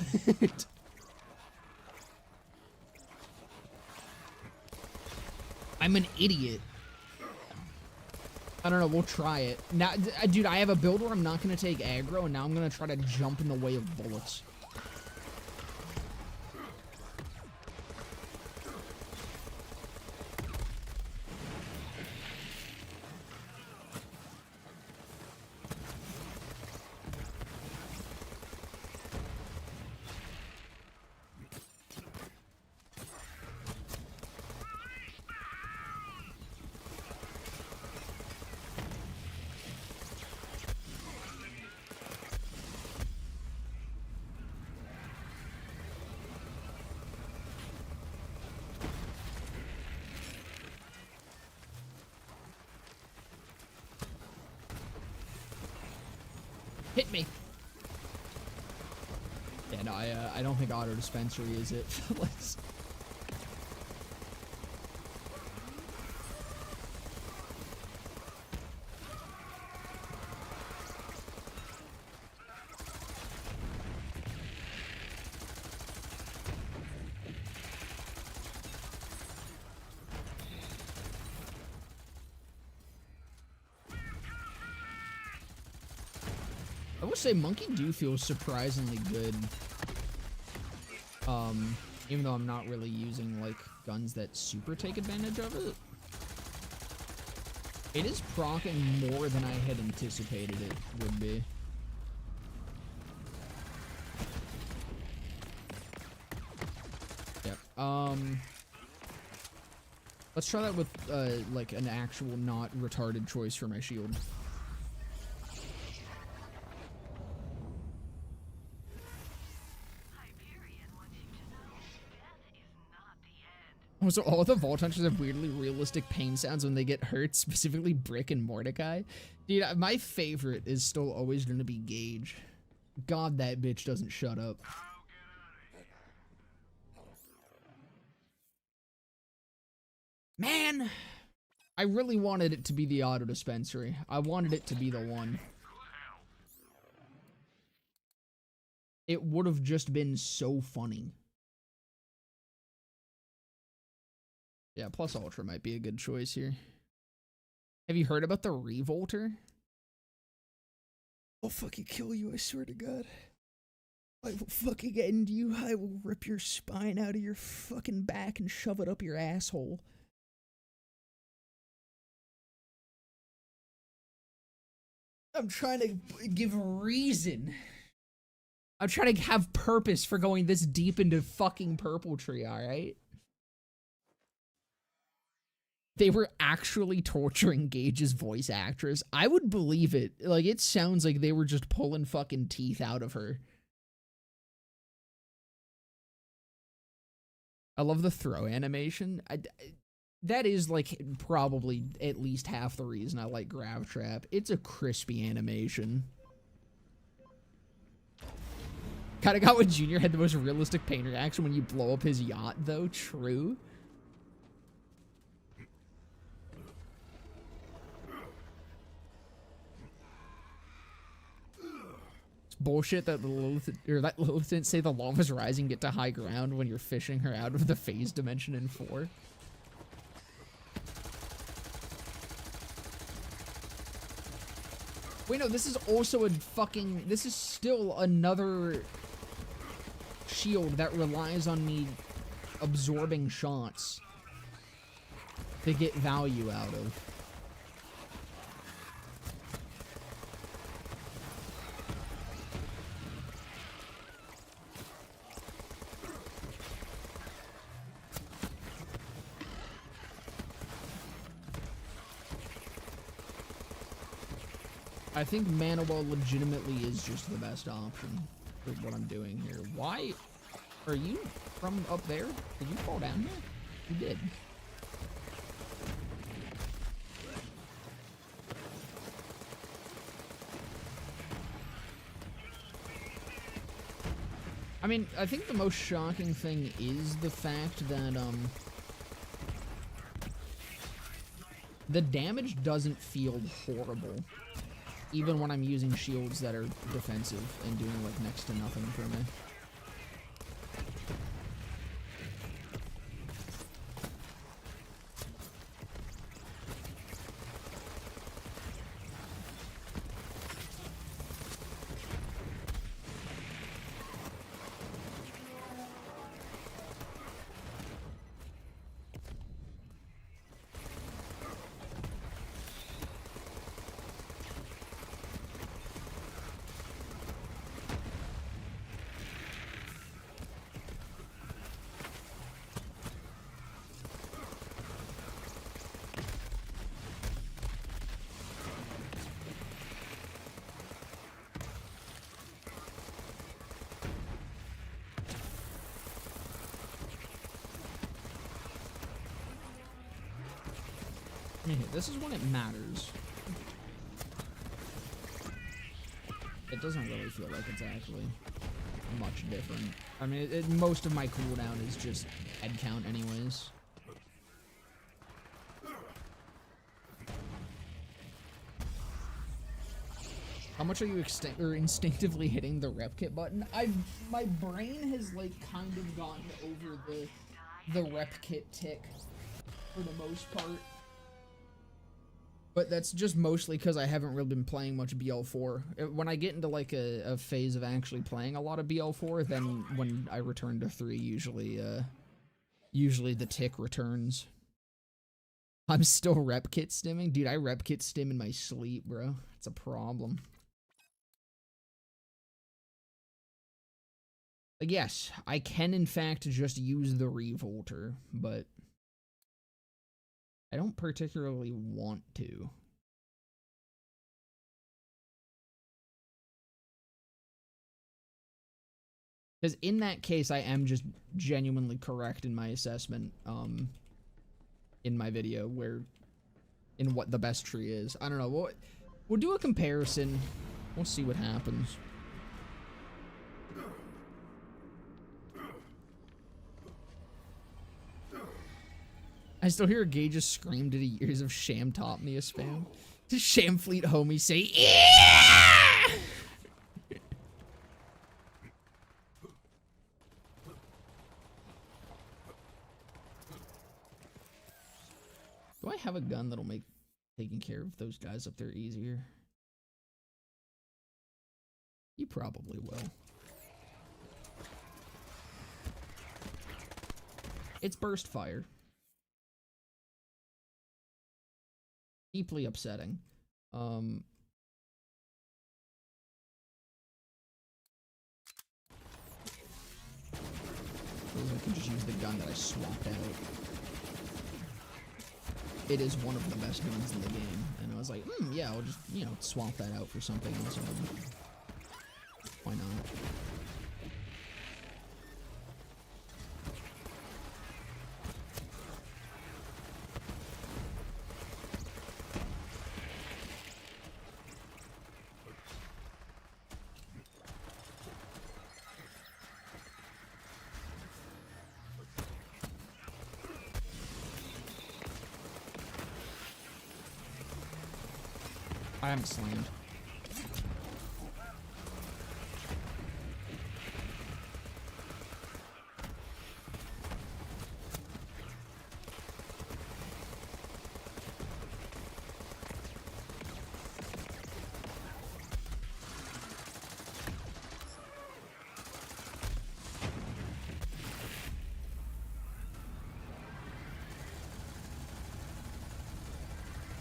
I'm an idiot. I don't know, we'll try it. Now, dude, I have a build where I'm not gonna take aggro, and now I'm gonna try to jump in the way of bullets. Hit me. Yeah, no, I don't think auto dispensary is it. Let's. I will say Monkey do feel surprisingly good. Even though I'm not really using like guns that super take advantage of it. It is proccing more than I had anticipated it would be. Yep. Let's try that with like an actual not retarded choice for my shield. Also, all the Vault Hunters have weirdly realistic pain sounds when they get hurt, specifically Brick and Mordecai. Dude, my favorite is still always going to be Gage. God, that bitch doesn't shut up. Man! I really wanted it to be the auto dispensary. I wanted it to be the one. It would have just been so funny. Yeah, plus Ultra might be a good choice here. Have you heard about the Revolter? I'll fucking kill you, I swear to God. I will fucking end you. I will rip your spine out of your fucking back and shove it up your asshole. I'm trying to give reason. I'm trying to have purpose for going this deep into fucking Purple Tree, alright? They were actually torturing Gage's voice actress. I would believe it. Like, it sounds like they were just pulling fucking teeth out of her. I love the throw animation. That is, like, probably at least half the reason I like Grav Trap. It's a crispy animation. Kinda got when Junior had the most realistic pain reaction when you blow up his yacht, though. True. Bullshit that Lilith didn't say the lava's rising, get to high ground when you're fishing her out of the phase dimension in 4. Wait, no, this is also a fucking... This is still another shield that relies on me absorbing shots to get value out of. I think Manowar legitimately is just the best option for what I'm doing here. Why are you from up there? Did you fall down here? You did. I mean, I think the most shocking thing is the fact that, the damage doesn't feel horrible. Even when I'm using shields that are defensive and doing, like, next to nothing for me. This is when it matters. It doesn't really feel like it's actually much different. I mean, most of my cooldown is just head count anyways. How much are you instinctively hitting the rep kit button? My brain has like kind of gotten over the rep kit tick for the most part. But that's just mostly because I haven't really been playing much BL4. When I get into like a phase of actually playing a lot of BL4, then when I return to 3, usually the tick returns. I'm still rep kit stimming? Dude, I rep kit stim in my sleep, bro. It's a problem. Like, yes, I can in fact just use the Revolter, but I don't particularly want to. Because in that case, I am just genuinely correct in my assessment, in my video, in what the best tree is. I don't know, we'll do a comparison. We'll see what happens. I still hear Gage just screamed at years of Sham Top Mia spam. Does Shamfleet homie say, yeah! Do I have a gun that'll make taking care of those guys up there easier? You probably will. It's burst fire. Deeply upsetting. I can just use the gun that I swapped out. It is one of the best guns in the game, and I was like, yeah, I'll just, you know, swap that out for something else. Why not? I haven't slammed.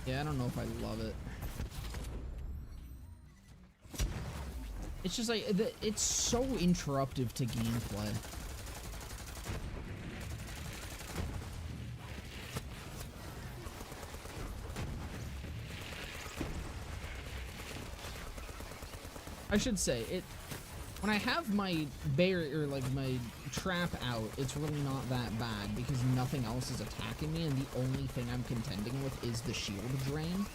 Yeah, I don't know if I love it. It's just like, it's so interruptive to gameplay. I should say, when I have my barrier, like my trap out, it's really not that bad because nothing else is attacking me and the only thing I'm contending with is the shield drain.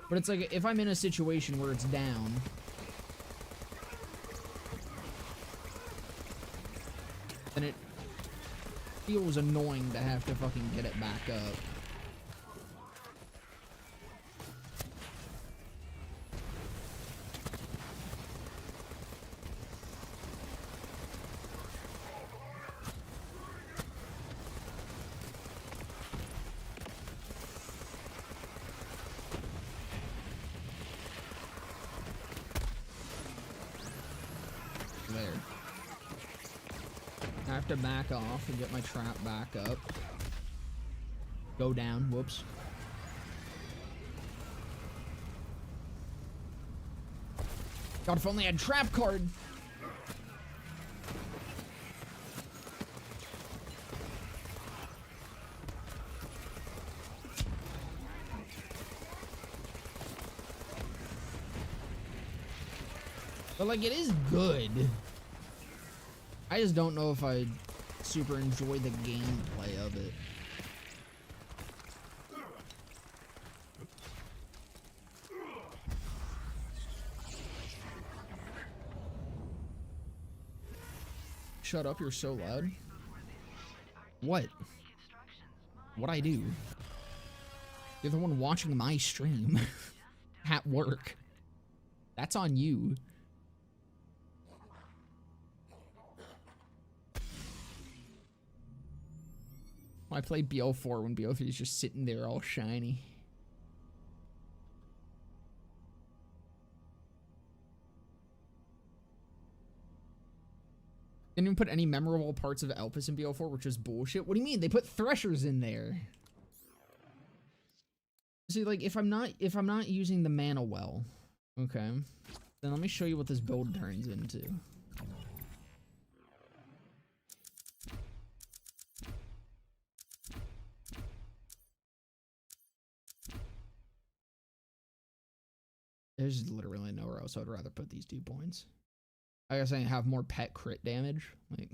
But it's like, if I'm in a situation where it's down, then it feels annoying to have to fucking get it back up. There. I have to back off and get my trap back up. Go down. Whoops. God, if only I had trap card. But like, it is good. I just don't know if I super enjoy the gameplay of it. Shut up, you're so loud. What? What'd I do? You're the one watching my stream. At work. That's on you. I play BO4 when BO3 is just sitting there all shiny. Didn't even put any memorable parts of Elpis in BO4, which is bullshit. What do you mean? They put threshers in there. See, like, if I'm not using the mana well, okay, then let me show you what this build turns into. There's literally nowhere else I'd rather put these 2 points. I guess I have more pet crit damage. Like,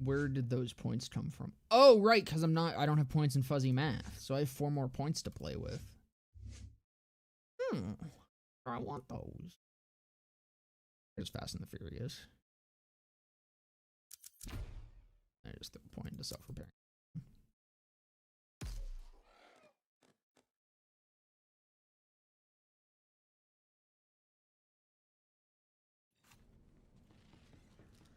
where did those points come from? Oh, right, because I don't have points in fuzzy math, so I have 4 more points to play with. I want those. There's Fast and the Furious. I just threw a point into self-repairing.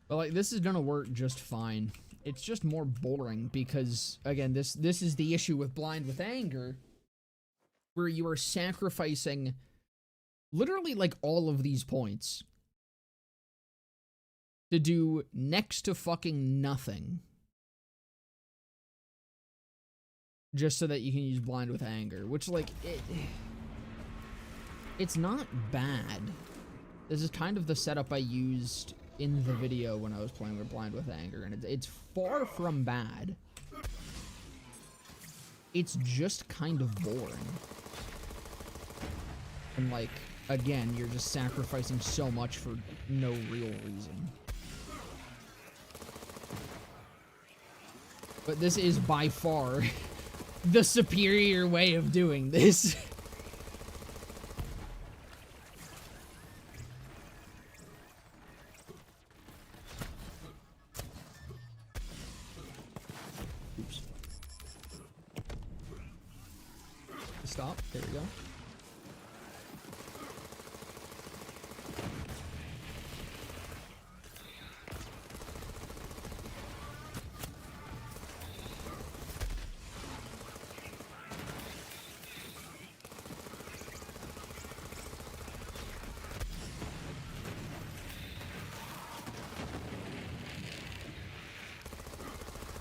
But like, this is gonna work just fine. It's just more boring because, again, this is the issue with Blind with Anger, where you are sacrificing literally like all of these points to do next to fucking nothing just so that you can use Blind with Anger, which, like, it's not bad. This is kind of the setup I used in the video when I was playing with Blind with Anger, and it's far from bad. It's just kind of boring. And, like, again, you're just sacrificing so much for no real reason. But this is by far the superior way of doing this. Oops. Stop. There we go.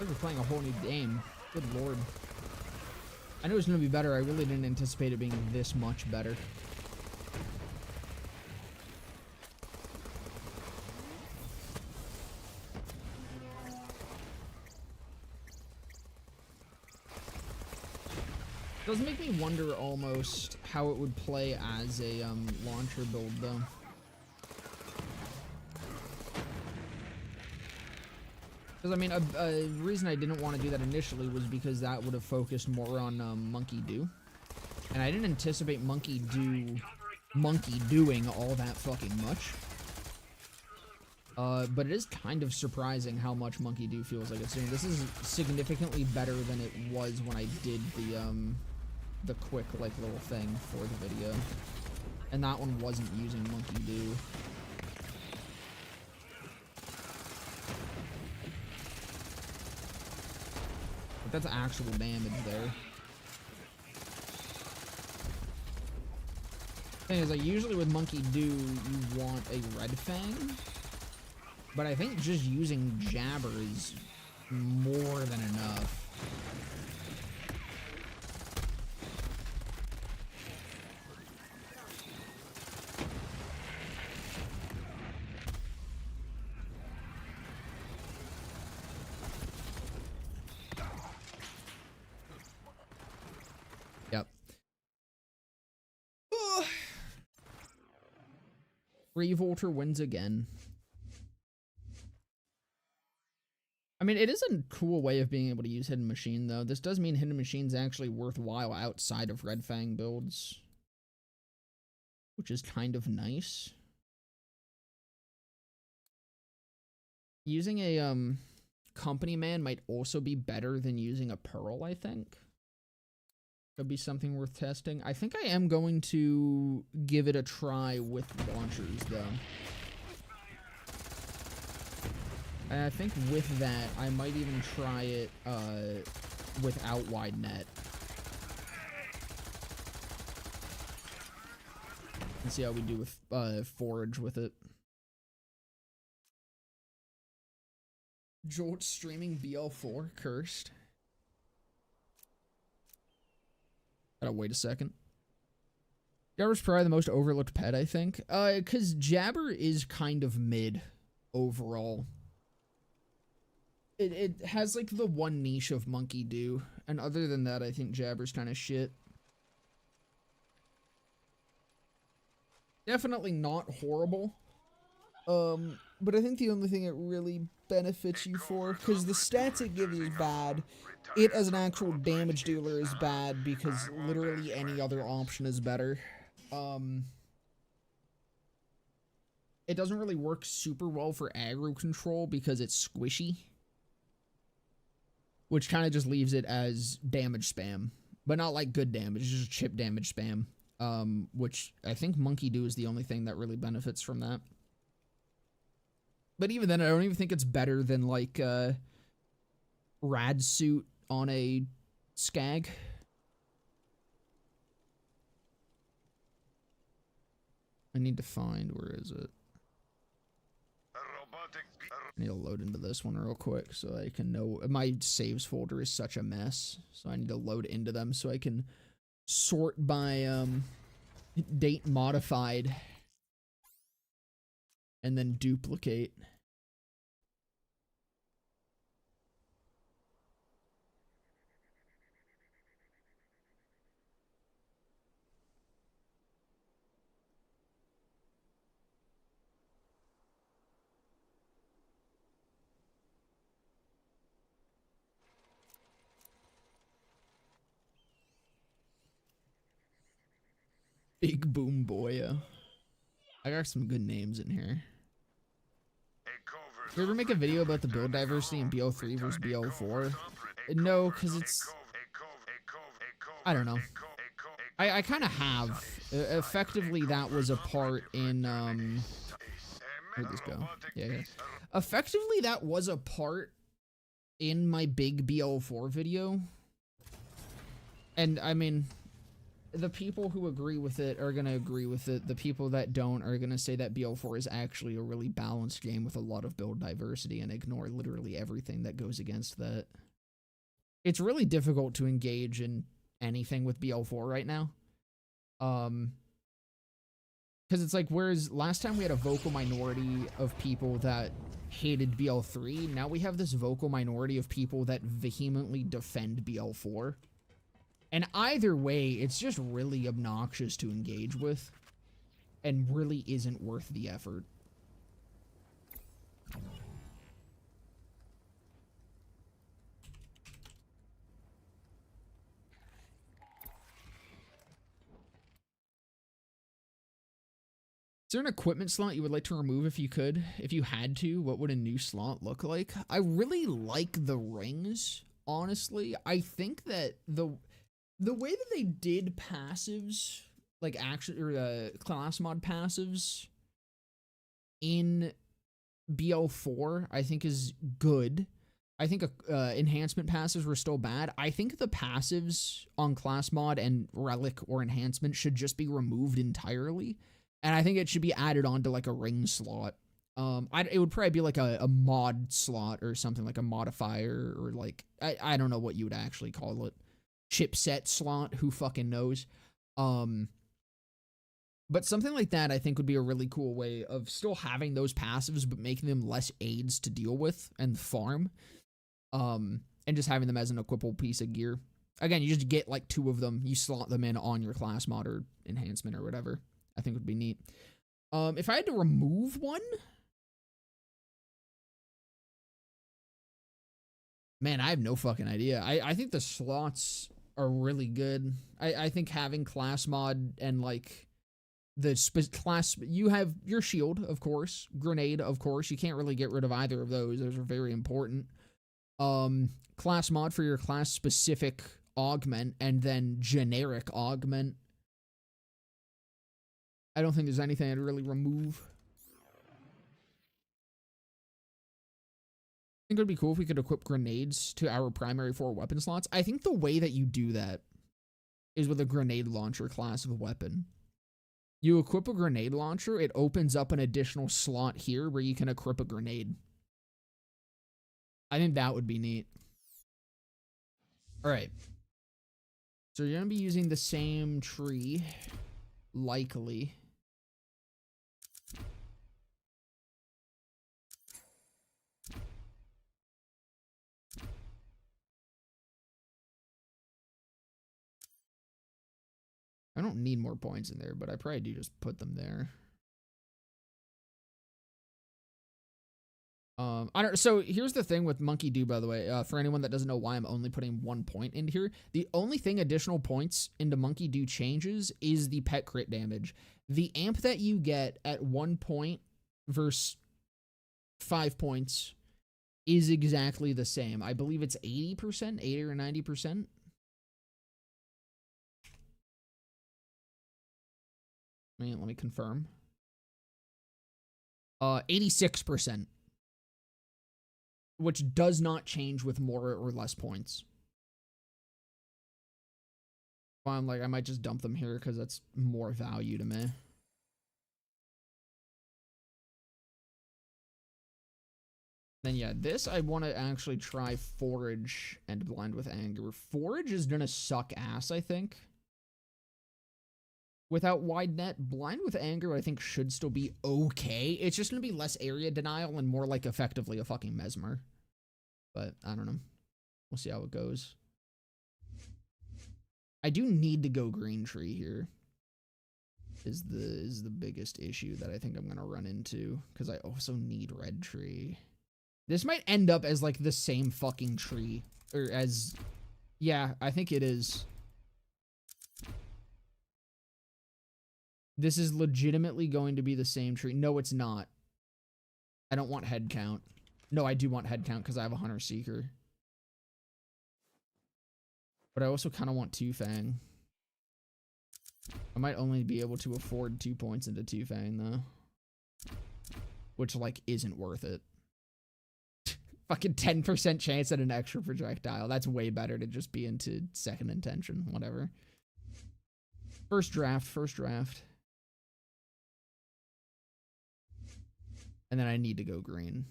we're playing a whole new game. Good lord. I knew it was gonna be better. I really didn't anticipate it being this much better. Does make me wonder almost how it would play as a launcher build though. Because I mean, a reason I didn't want to do that initially was because that would have focused more on Monkey Do, and I didn't anticipate Monkey doing all that fucking much. But it is kind of surprising how much Monkey Do feels like it's doing. This is significantly better than it was when I did the quick like little thing for the video, and that one wasn't using Monkey Do. But that's actual damage there. Thing is, like, usually with Monkey Do you want a Red Fang, but I think just using Jabber is more than enough. Revolter wins again. I mean, it is a cool way of being able to use Hidden Machine, though. This does mean Hidden Machine's actually worthwhile outside of Red Fang builds, which is kind of nice. Using a Company Man might also be better than using a Pearl, I think. Could be something worth testing. I think I am going to give it a try with launchers, though. And I think with that, I might even try it without wide net. And see how we do with forage with it. Jolt streaming BL4 cursed. Gotta wait a second. Jabber's probably the most overlooked pet, I think. Because Jabber is kind of mid overall. It has, like, the one niche of Monkey Do. And other than that, I think Jabber's kind of shit. Definitely not horrible. But I think the only thing it really benefits you for, because the stats it gives is bad. It as an actual damage dealer is bad because literally any other option is better. It doesn't really work super well for aggro control because it's squishy, which kind of just leaves it as damage spam, but not like good damage, just chip damage spam. Which I think Monkey Do is the only thing that really benefits from that. But even then, I don't even think it's better than like Rad Suit on a Skag. I need to find, where is it? I need to load into this one real quick so I can know. My saves folder is such a mess, so I need to load into them so I can sort by date modified and then duplicate. Big Boom Boya. I got some good names in here. Did you ever make a video about the build diversity in BO3 versus BO4? No, because it's... I don't know. I kind of have. Effectively, that was a part in... Where'd this go? Yeah. Effectively, that was a part in my big BO4 video. And, I mean... the people who agree with it are gonna agree with it. The people that don't are gonna say that BL4 is actually a really balanced game with a lot of build diversity and ignore literally everything that goes against that. It's really difficult to engage in anything with BL4 right now. Because it's like, whereas last time we had a vocal minority of people that hated BL3, now we have this vocal minority of people that vehemently defend BL4. And either way, it's just really obnoxious to engage with, and really isn't worth the effort. Is there an equipment slot you would like to remove if you could? If you had to, what would a new slot look like? I really like the rings, honestly. I think that the way that they did passives, like actually, or class mod passives in BL4, I think is good. I think enhancement passives were still bad. I think the passives on class mod and relic or enhancement should just be removed entirely. And I think it should be added on to like a ring slot. It would probably be like a mod slot or something, like a modifier, or like, I don't know what you would actually call it. Chipset slot, who fucking knows. But something like that I think would be a really cool way of still having those passives but making them less aids to deal with and farm. And just having them as an equipable piece of gear. Again, you just get like 2 of them, you slot them in on your class mod or enhancement or whatever. I think would be neat. If I had to remove one, man, I have no fucking idea. I think the slots are really good. I think having class mod and like the class, you have your shield, of course, grenade, of course. You can't really get rid of either of those. Those are very important. Class mod for your class specific augment, and then generic augment. I don't think there's anything I'd really remove. I think it would be cool if we could equip grenades to our primary 4 weapon slots. I think the way that you do that is with a grenade launcher class of weapon. You equip a grenade launcher, it opens up an additional slot here where you can equip a grenade. I think that would be neat. Alright. So you're going to be using the same tree, likely. I don't need more points in there, but I probably do just put them there. So here's the thing with Monkey Do, by the way, for anyone that doesn't know why I'm only putting 1 point into here, the only thing additional points into Monkey Do changes is the pet crit damage. The amp that you get at 1 point versus 5 points is exactly the same. I believe it's 80%, 80 or 90%. Let me confirm. 86%. Which does not change with more or less points. I'm like, I might just dump them here because that's more value to me. Then yeah, this I want to actually try Forage and Blind with Anger. Forage is gonna suck ass, I think. Without Wide Net, Blind with Anger I think should still be okay. It's just gonna be less area denial and more like effectively a fucking Mesmer. But I don't know. We'll see how it goes. I do need to go Green Tree here. Is the biggest issue that I think I'm gonna run into, because I also need Red Tree. This might end up as like the same fucking tree, or as, yeah, I think it is. This is legitimately going to be the same tree. No, it's not. I don't want head count. No, I do want head count because I have a Hunter Seeker. But I also kind of want Two Fang. I might only be able to afford 2 points into Two Fang though. Which, like, isn't worth it. Fucking 10% chance at an extra projectile. That's way better to just be into second intention. Whatever. First draft. And then I need to go green.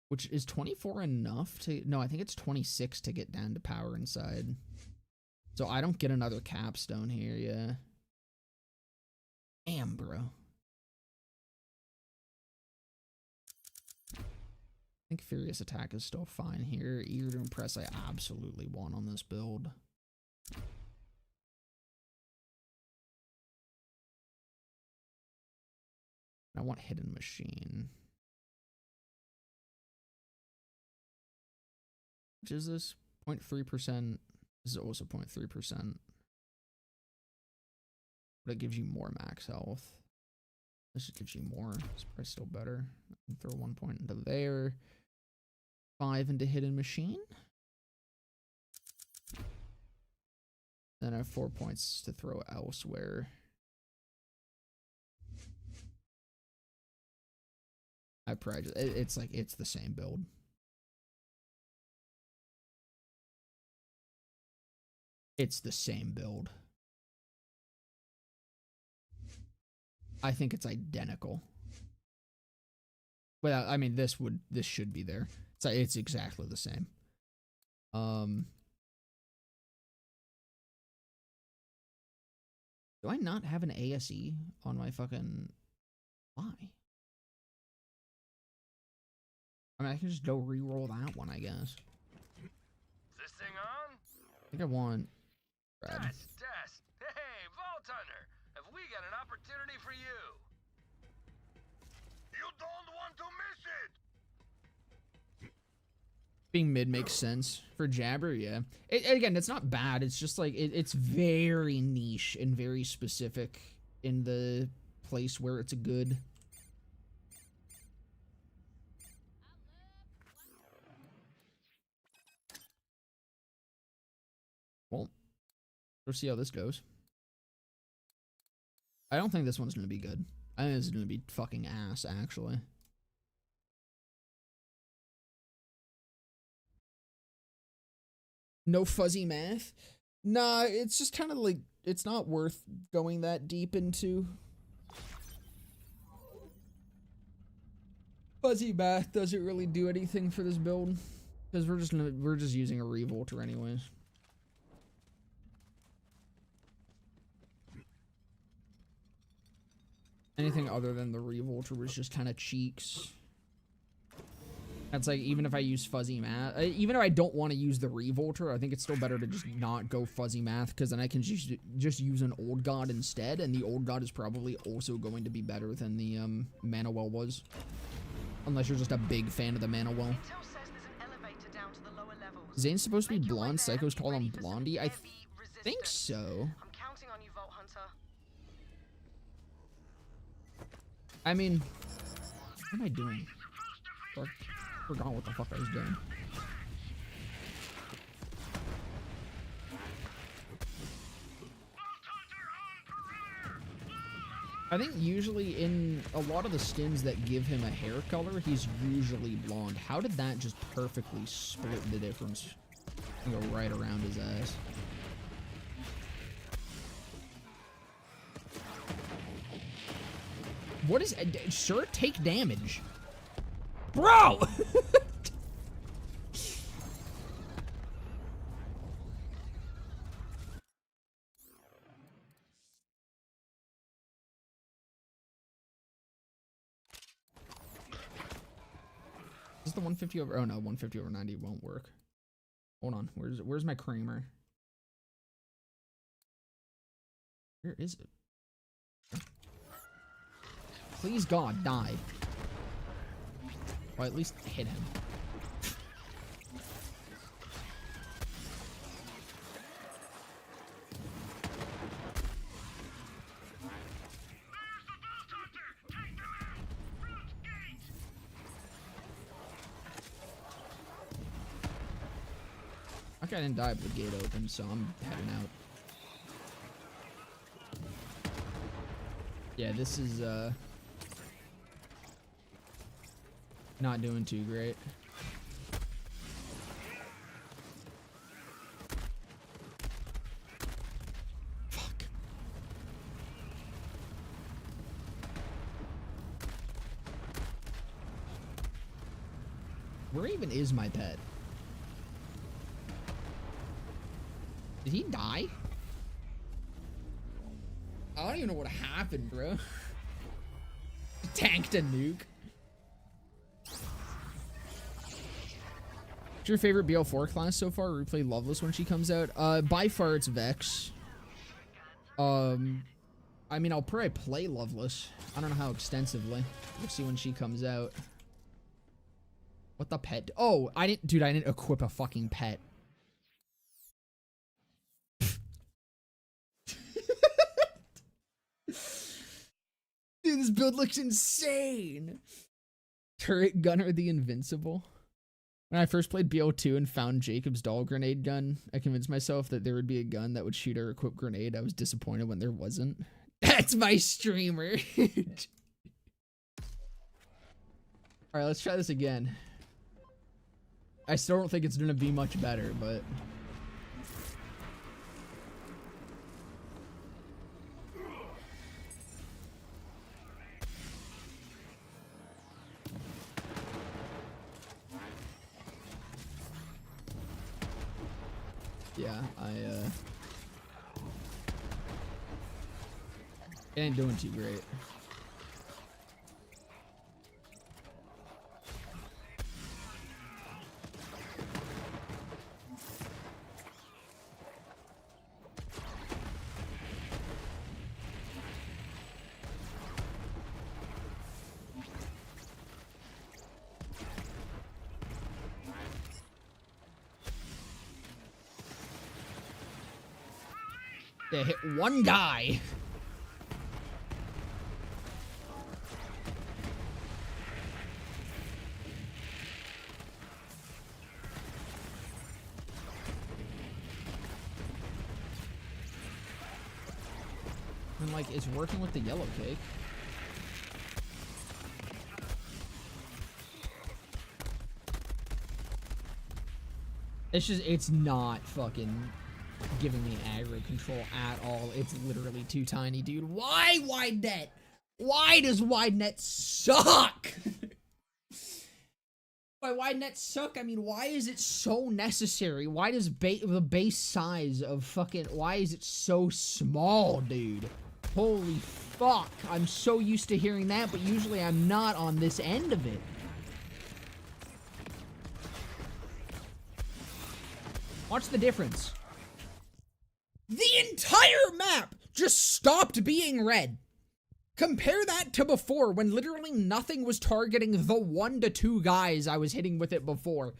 Which is 24 enough to... No, I think it's 26 to get down to power inside. So I don't get another capstone here, yeah. Damn, bro. I think Furious Attack is still fine here. Eager to Impress I absolutely want on this build. I want Hidden Machine. Which is this? 0.3%. This is also 0.3%. But it gives you more max health. This just gives you more. It's probably still better. Throw 1 point into there. 5 into Hidden Machine. Then I have 4 points to throw elsewhere. I probably just, it's like, it's the same build. It's the same build. I think it's identical. Well, I mean, this should be there. It's exactly the same. Do I not have an ASE on my fucking... Why? I mean, I can just go re-roll that one, I guess. Is this thing on? I think I want... Brad. Darndest. Hey, Vault Hunter. Have we got an opportunity for you? You don't want to miss it. Being mid makes sense. For Jabber, yeah. Again, it's not bad. It's just like, it's very niche and very specific in the place where it's good. Well, let's see how this goes. I don't think this one's going to be good. I think this is going to be fucking ass, actually. No fuzzy math? Nah, it's just kind of like, it's not worth going that deep into. Fuzzy math doesn't really do anything for this build. Because we're just using a revolter anyways. Anything other than the revolter was just kind of cheeks. That's like, even if I use fuzzy math, even if I don't want to use the revolter, I think it's still better to just not go fuzzy math, because then I can just use an old god instead, and the old god is probably also going to be better than the mana well was. Unless you're just a big fan of the mana well. Zane's supposed to be blonde, Psychos call him Blondie? I think so. I'm counting on you, Vault Hunter. I mean, what am I doing? I forgot what the fuck I was doing. I think usually in a lot of the skins that give him a hair color, he's usually blonde. How did that just perfectly split the difference and go right around his ass? What is... Sir, take damage. Bro! Is this the 150 over... Oh no, 150 over 90 won't work. Hold on. Where's my Kramer? Where is it? Please God, die. Or at least hit him. Okay, I didn't die, but the gate opened, so I'm heading out. Yeah, this is, not doing too great. Where even is my pet? Did he die? I don't even know what happened, bro. Tanked a nuke. What's your favorite BL4 class so far? We play Loveless when she comes out. By far it's Vex. I mean, I'll probably play Loveless. I don't know how extensively. We'll see when she comes out. What the pet? Oh, I didn't equip a fucking pet. Dude, this build looks insane. Turret Gunner the Invincible. When I first played BO2 and found Jacob's doll grenade gun, I convinced myself that there would be a gun that would shoot or equip grenade. I was disappointed when there wasn't. That's my streamer. Alright, let's try this again. I still don't think it's gonna be much better, but... yeah, it ain't doing too great. They hit one guy. And like, it's working with the yellow cake. It's just, it's not fucking giving me aggro control at all. It's literally too tiny, dude. Why wide net? Why does wide net suck? By wide net suck, I mean, why is it so necessary? Why does the base size of fucking, why is it so small, dude? Holy fuck. I'm so used to hearing that, but usually I'm not on this end of it. Watch the difference. The entire map just stopped being red. Compare that to before, when literally nothing was targeting the 1 to 2 guys I was hitting with it before.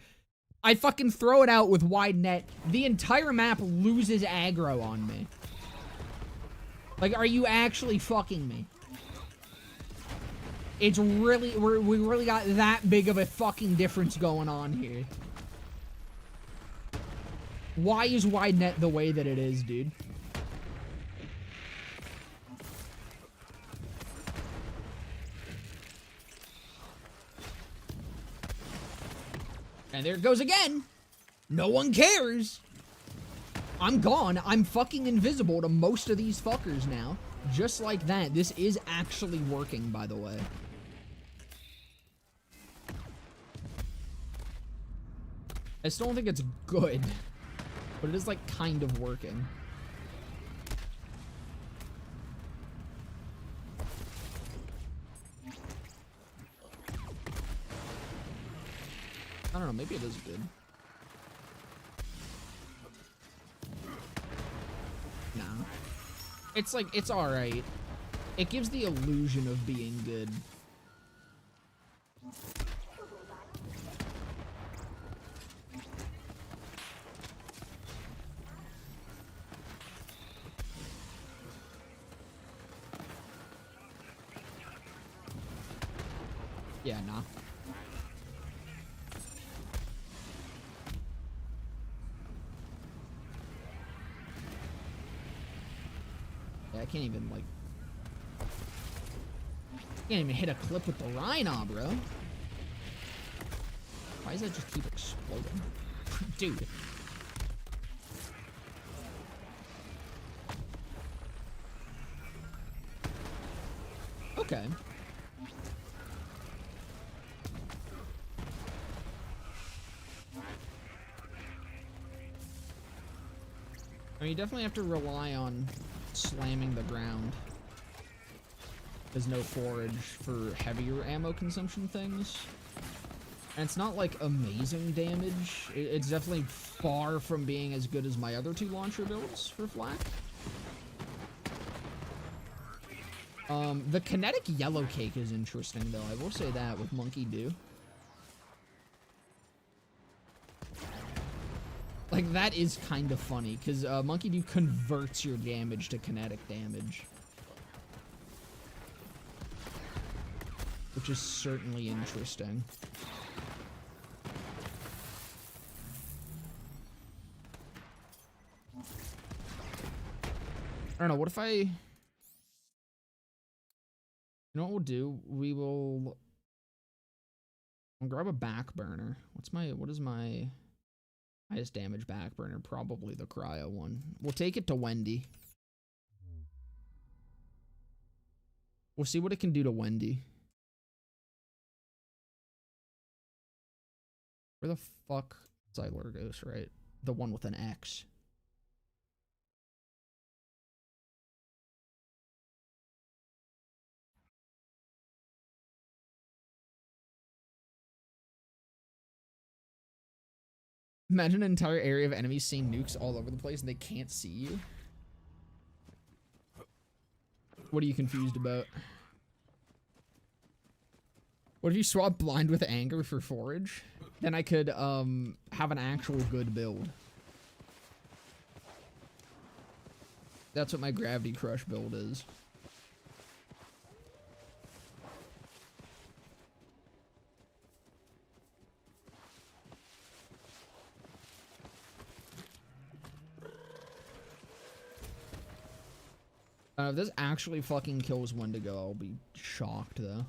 I fucking throw it out with wide net. The entire map loses aggro on me. Like, are you actually fucking me? It's really, we really got that big of a fucking difference going on here. Why is wide net the way that it is, dude? And there it goes again. No one cares. I'm gone. I'm fucking invisible to most of these fuckers now. Just like that. This is actually working, by the way. I still don't think it's good. But it is, like, kind of working. I don't know, maybe it is good. No. It's like, it's alright. It gives the illusion of being good. Yeah, nah. Yeah, I can't even, like... Can't even hit a clip with the Rhino, bro. Why does that just keep exploding? Dude. Okay. I mean, you definitely have to rely on slamming the ground. There's no forage for heavier ammo consumption things. And it's not like amazing damage. It's definitely far from being as good as my other two launcher builds for flak. The kinetic yellow cake is interesting though. I will say that with Monkey Dew. Like that is kind of funny because Monkey Dew converts your damage to kinetic damage. Which is certainly interesting. I don't know, what if You know what we'll do? I'll grab a back burner. What is my highest damage back burner? Probably the cryo one. We'll take it to Wendy. We'll see what it can do to Wendy. Where the fuck Xyler goes, right? The one with an X. Imagine an entire area of enemies seeing nukes all over the place and they can't see you. What are you confused about? What if you swap blind with anger for forage? Then I could have an actual good build. That's what my gravity crush build is. If this actually fucking kills Wendigo, I'll be shocked though.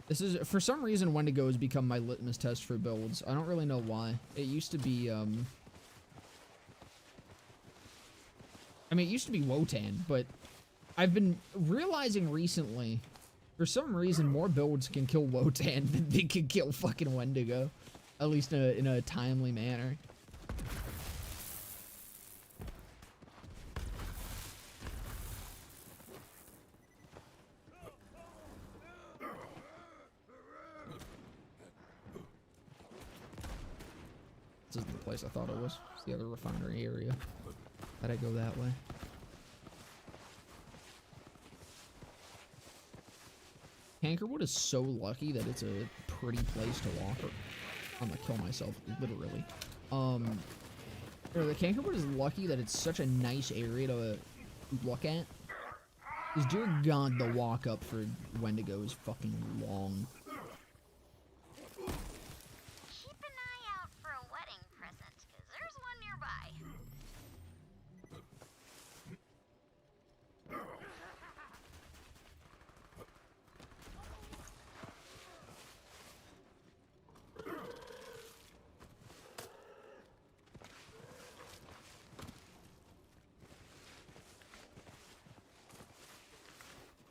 This is, for some reason, Wendigo has become my litmus test for builds. I don't really know why. It used to be, I mean, it used to be Wotan, but I've been realizing recently, for some reason, more builds can kill Wotan than they can kill fucking Wendigo. At least in a timely manner. This isn't the place I thought it was. It's the other refinery area. Thought I'd go that way. Cankerwood is so lucky that it's a pretty place to walk. I'm gonna kill myself, literally. The Cankerwood is lucky that it's such a nice area to look at. Because dear God, the walk up for Wendigo is fucking long.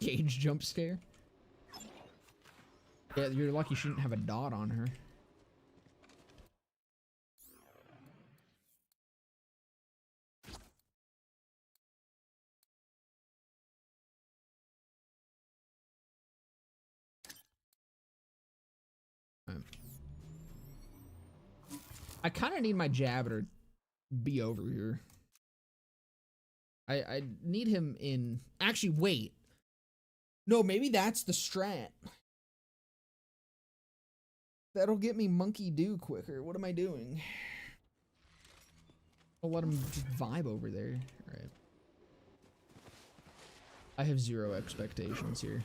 Gauge jump scare. Yeah, you're lucky she didn't have a dot on her. I kind of need my jabber to be over here. I need him in. Actually, wait. No, maybe that's the strat. That'll get me Monkey Dew quicker. What am I doing? I'll let him just vibe over there. All right. I have zero expectations here.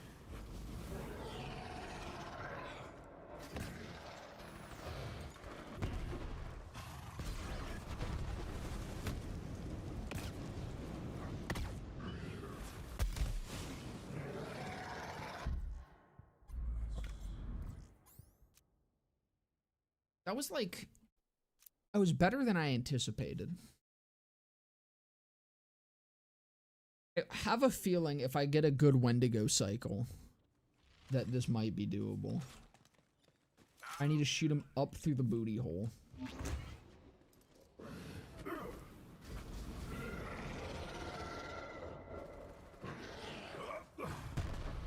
That was like, I was better than I anticipated. I have a feeling if I get a good Wendigo cycle, that this might be doable. I need to shoot him up through the booty hole.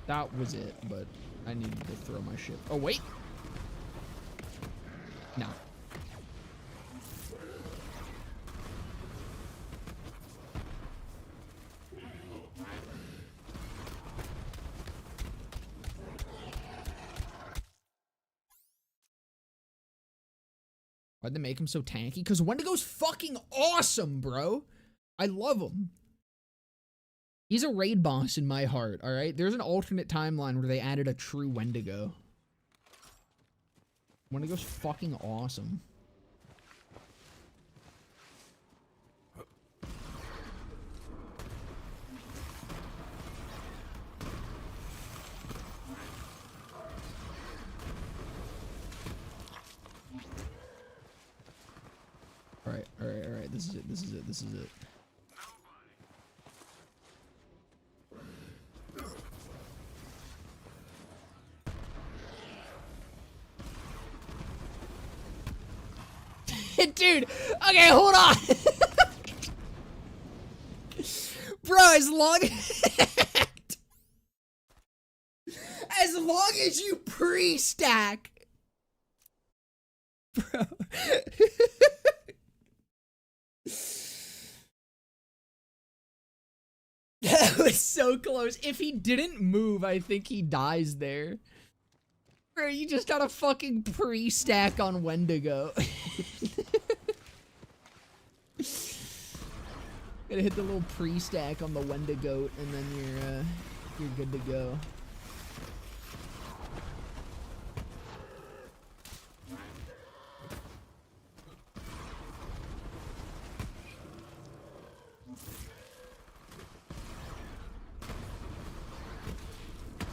That was it, but I needed to throw my ship. Oh, wait. No. Why'd they make him so tanky? Because Wendigo's fucking awesome, bro. I love him. He's a raid boss in my heart, alright? There's an alternate timeline where they added a true Wendigo. Wendigo's fucking awesome. Alright. This is it. Dude, okay, hold on. Bro, as long as you pre-stack. Bro. That was so close. If he didn't move, I think he dies there. Bro, you just got a fucking pre-stack on Wendigo. Gotta hit the little pre-stack on the Wendigo, and then you're good to go.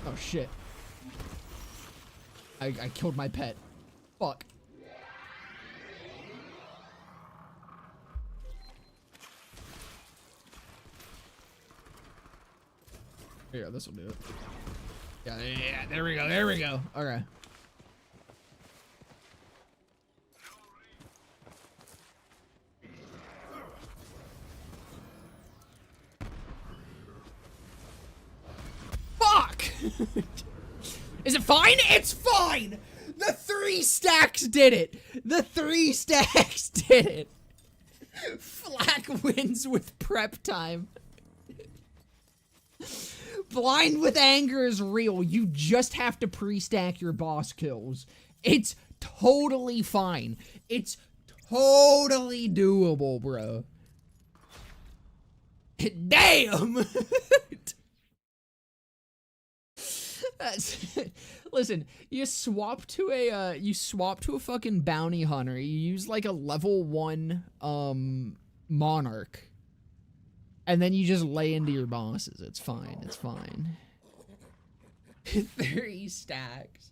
Oh shit. I killed my pet. Fuck. Here, this will do it. Yeah, there we go. Okay. Fuck! Is it fine? It's fine! The 3 stacks did it! The 3 stacks did it! Flack wins with prep time. Blind with anger is real. You just have to pre-stack your boss kills. It's totally fine. It's totally doable, bro. Damn! Listen, you swap to a fucking bounty hunter. You use like a level 1 monarch. And then you just lay into your bosses. It's fine. It's fine. 3 stacks.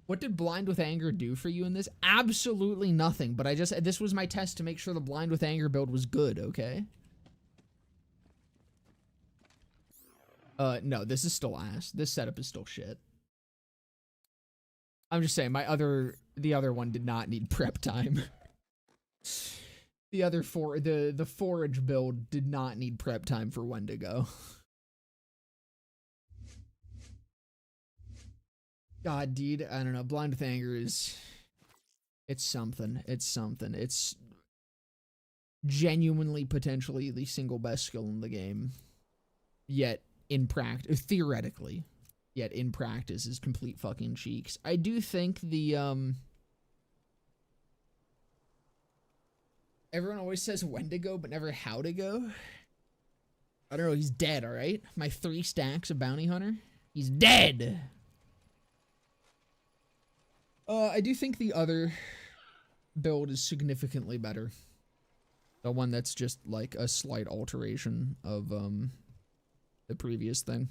What did Blind with Anger do for you in this? Absolutely nothing. But this was my test to make sure the Blind with Anger build was good, okay? No, this is still ass. This setup is still shit. I'm just saying, the other one did not need prep time. The forage build did not need prep time for Wendigo. God, dude, I don't know. Blind with Anger it's something. It's something. It's genuinely, potentially the single best skill in the game. Yet, in practice, theoretically, yet in practice is complete fucking cheeks. I do think everyone always says Wendigo, but never how to go. I don't know, he's dead, alright? My 3 stacks of Bounty Hunter, he's dead! I do think the other build is significantly better. The one that's just like a slight alteration of, the previous thing.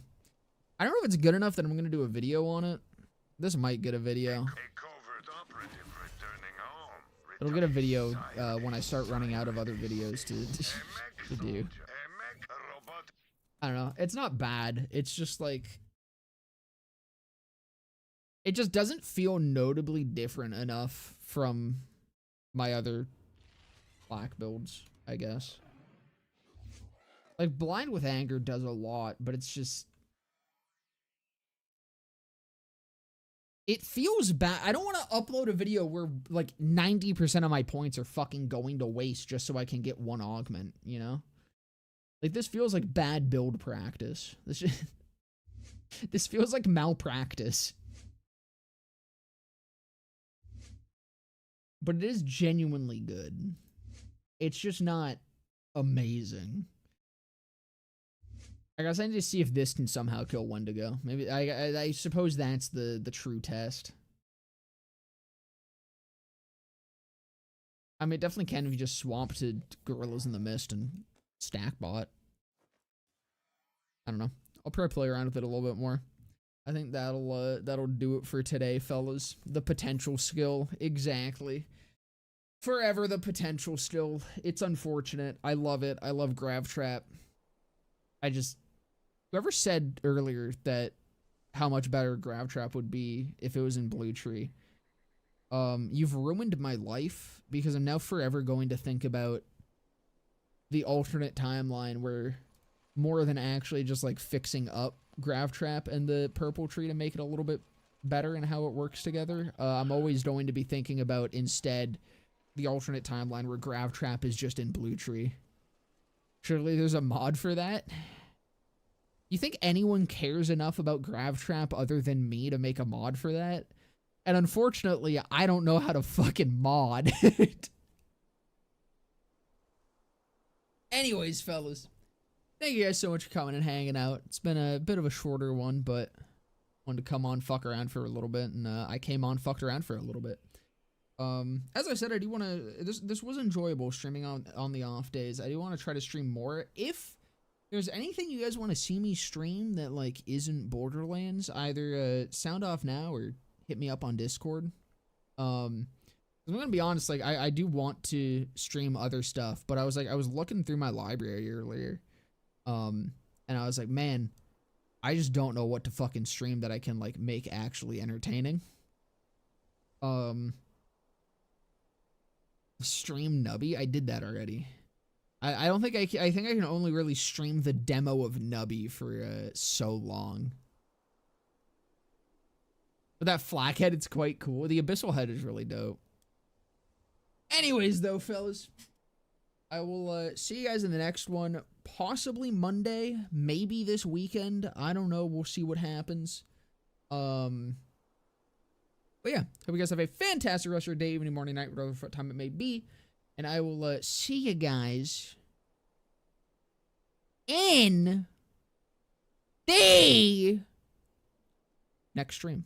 I don't know if it's good enough that I'm gonna do a video on it. This might get a video. It'll get a video when I start running out of other videos to do. I don't know. It's not bad. It's just like... It just doesn't feel notably different enough from my other black builds, I guess. Like, Blind with Anger does a lot, but it's just... It feels bad. I don't want to upload a video where like 90% of my points are fucking going to waste just so I can get one augment, you know? Like, this feels like bad build practice. This feels like malpractice. But it is genuinely good. It's just not amazing. I guess I need to see if this can somehow kill Wendigo. Maybe I suppose that's the true test. I mean, it definitely can if you just swap to Gorillas in the Mist and stack bot. I don't know. I'll probably play around with it a little bit more. I think that'll do it for today, fellas. The potential skill, exactly. Forever the potential skill. It's unfortunate. I love it. I love Grav Trap. Whoever said earlier that how much better Grav Trap would be if it was in Blue Tree, you've ruined my life, because I'm now forever going to think about the alternate timeline where, more than actually just like fixing up Grav Trap and the Purple Tree to make it a little bit better and how it works together, I'm always going to be thinking about instead the alternate timeline where Grav Trap is just in Blue Tree. Surely there's a mod for that? You think anyone cares enough about Grav Trap other than me to make a mod for that? And unfortunately, I don't know how to fucking mod. Anyways, fellas, thank you guys so much for coming and hanging out. It's been a bit of a shorter one, but wanted to come on, fuck around for a little bit, and I came on, fucked around for a little bit. As I said, I do want to, this was enjoyable streaming on the off days. I do want to try to stream more. If there's anything you guys want to see me stream that like isn't Borderlands, either sound off now or hit me up on Discord. I'm gonna be honest, like I do want to stream other stuff, but I was looking through my library earlier, and I was like, man, I just don't know what to fucking stream that I can like make actually entertaining. Stream Nubby? I did that already. I don't think I think I can only really stream the demo of Nubby for so long. But that flak head, it's quite cool. The abyssal head is really dope. Anyways, though, fellas, I will see you guys in the next one. Possibly Monday, maybe this weekend. I don't know. We'll see what happens. But yeah, hope you guys have a fantastic rest of your day, evening, morning, night, whatever time it may be. And I will see you guys in the next stream.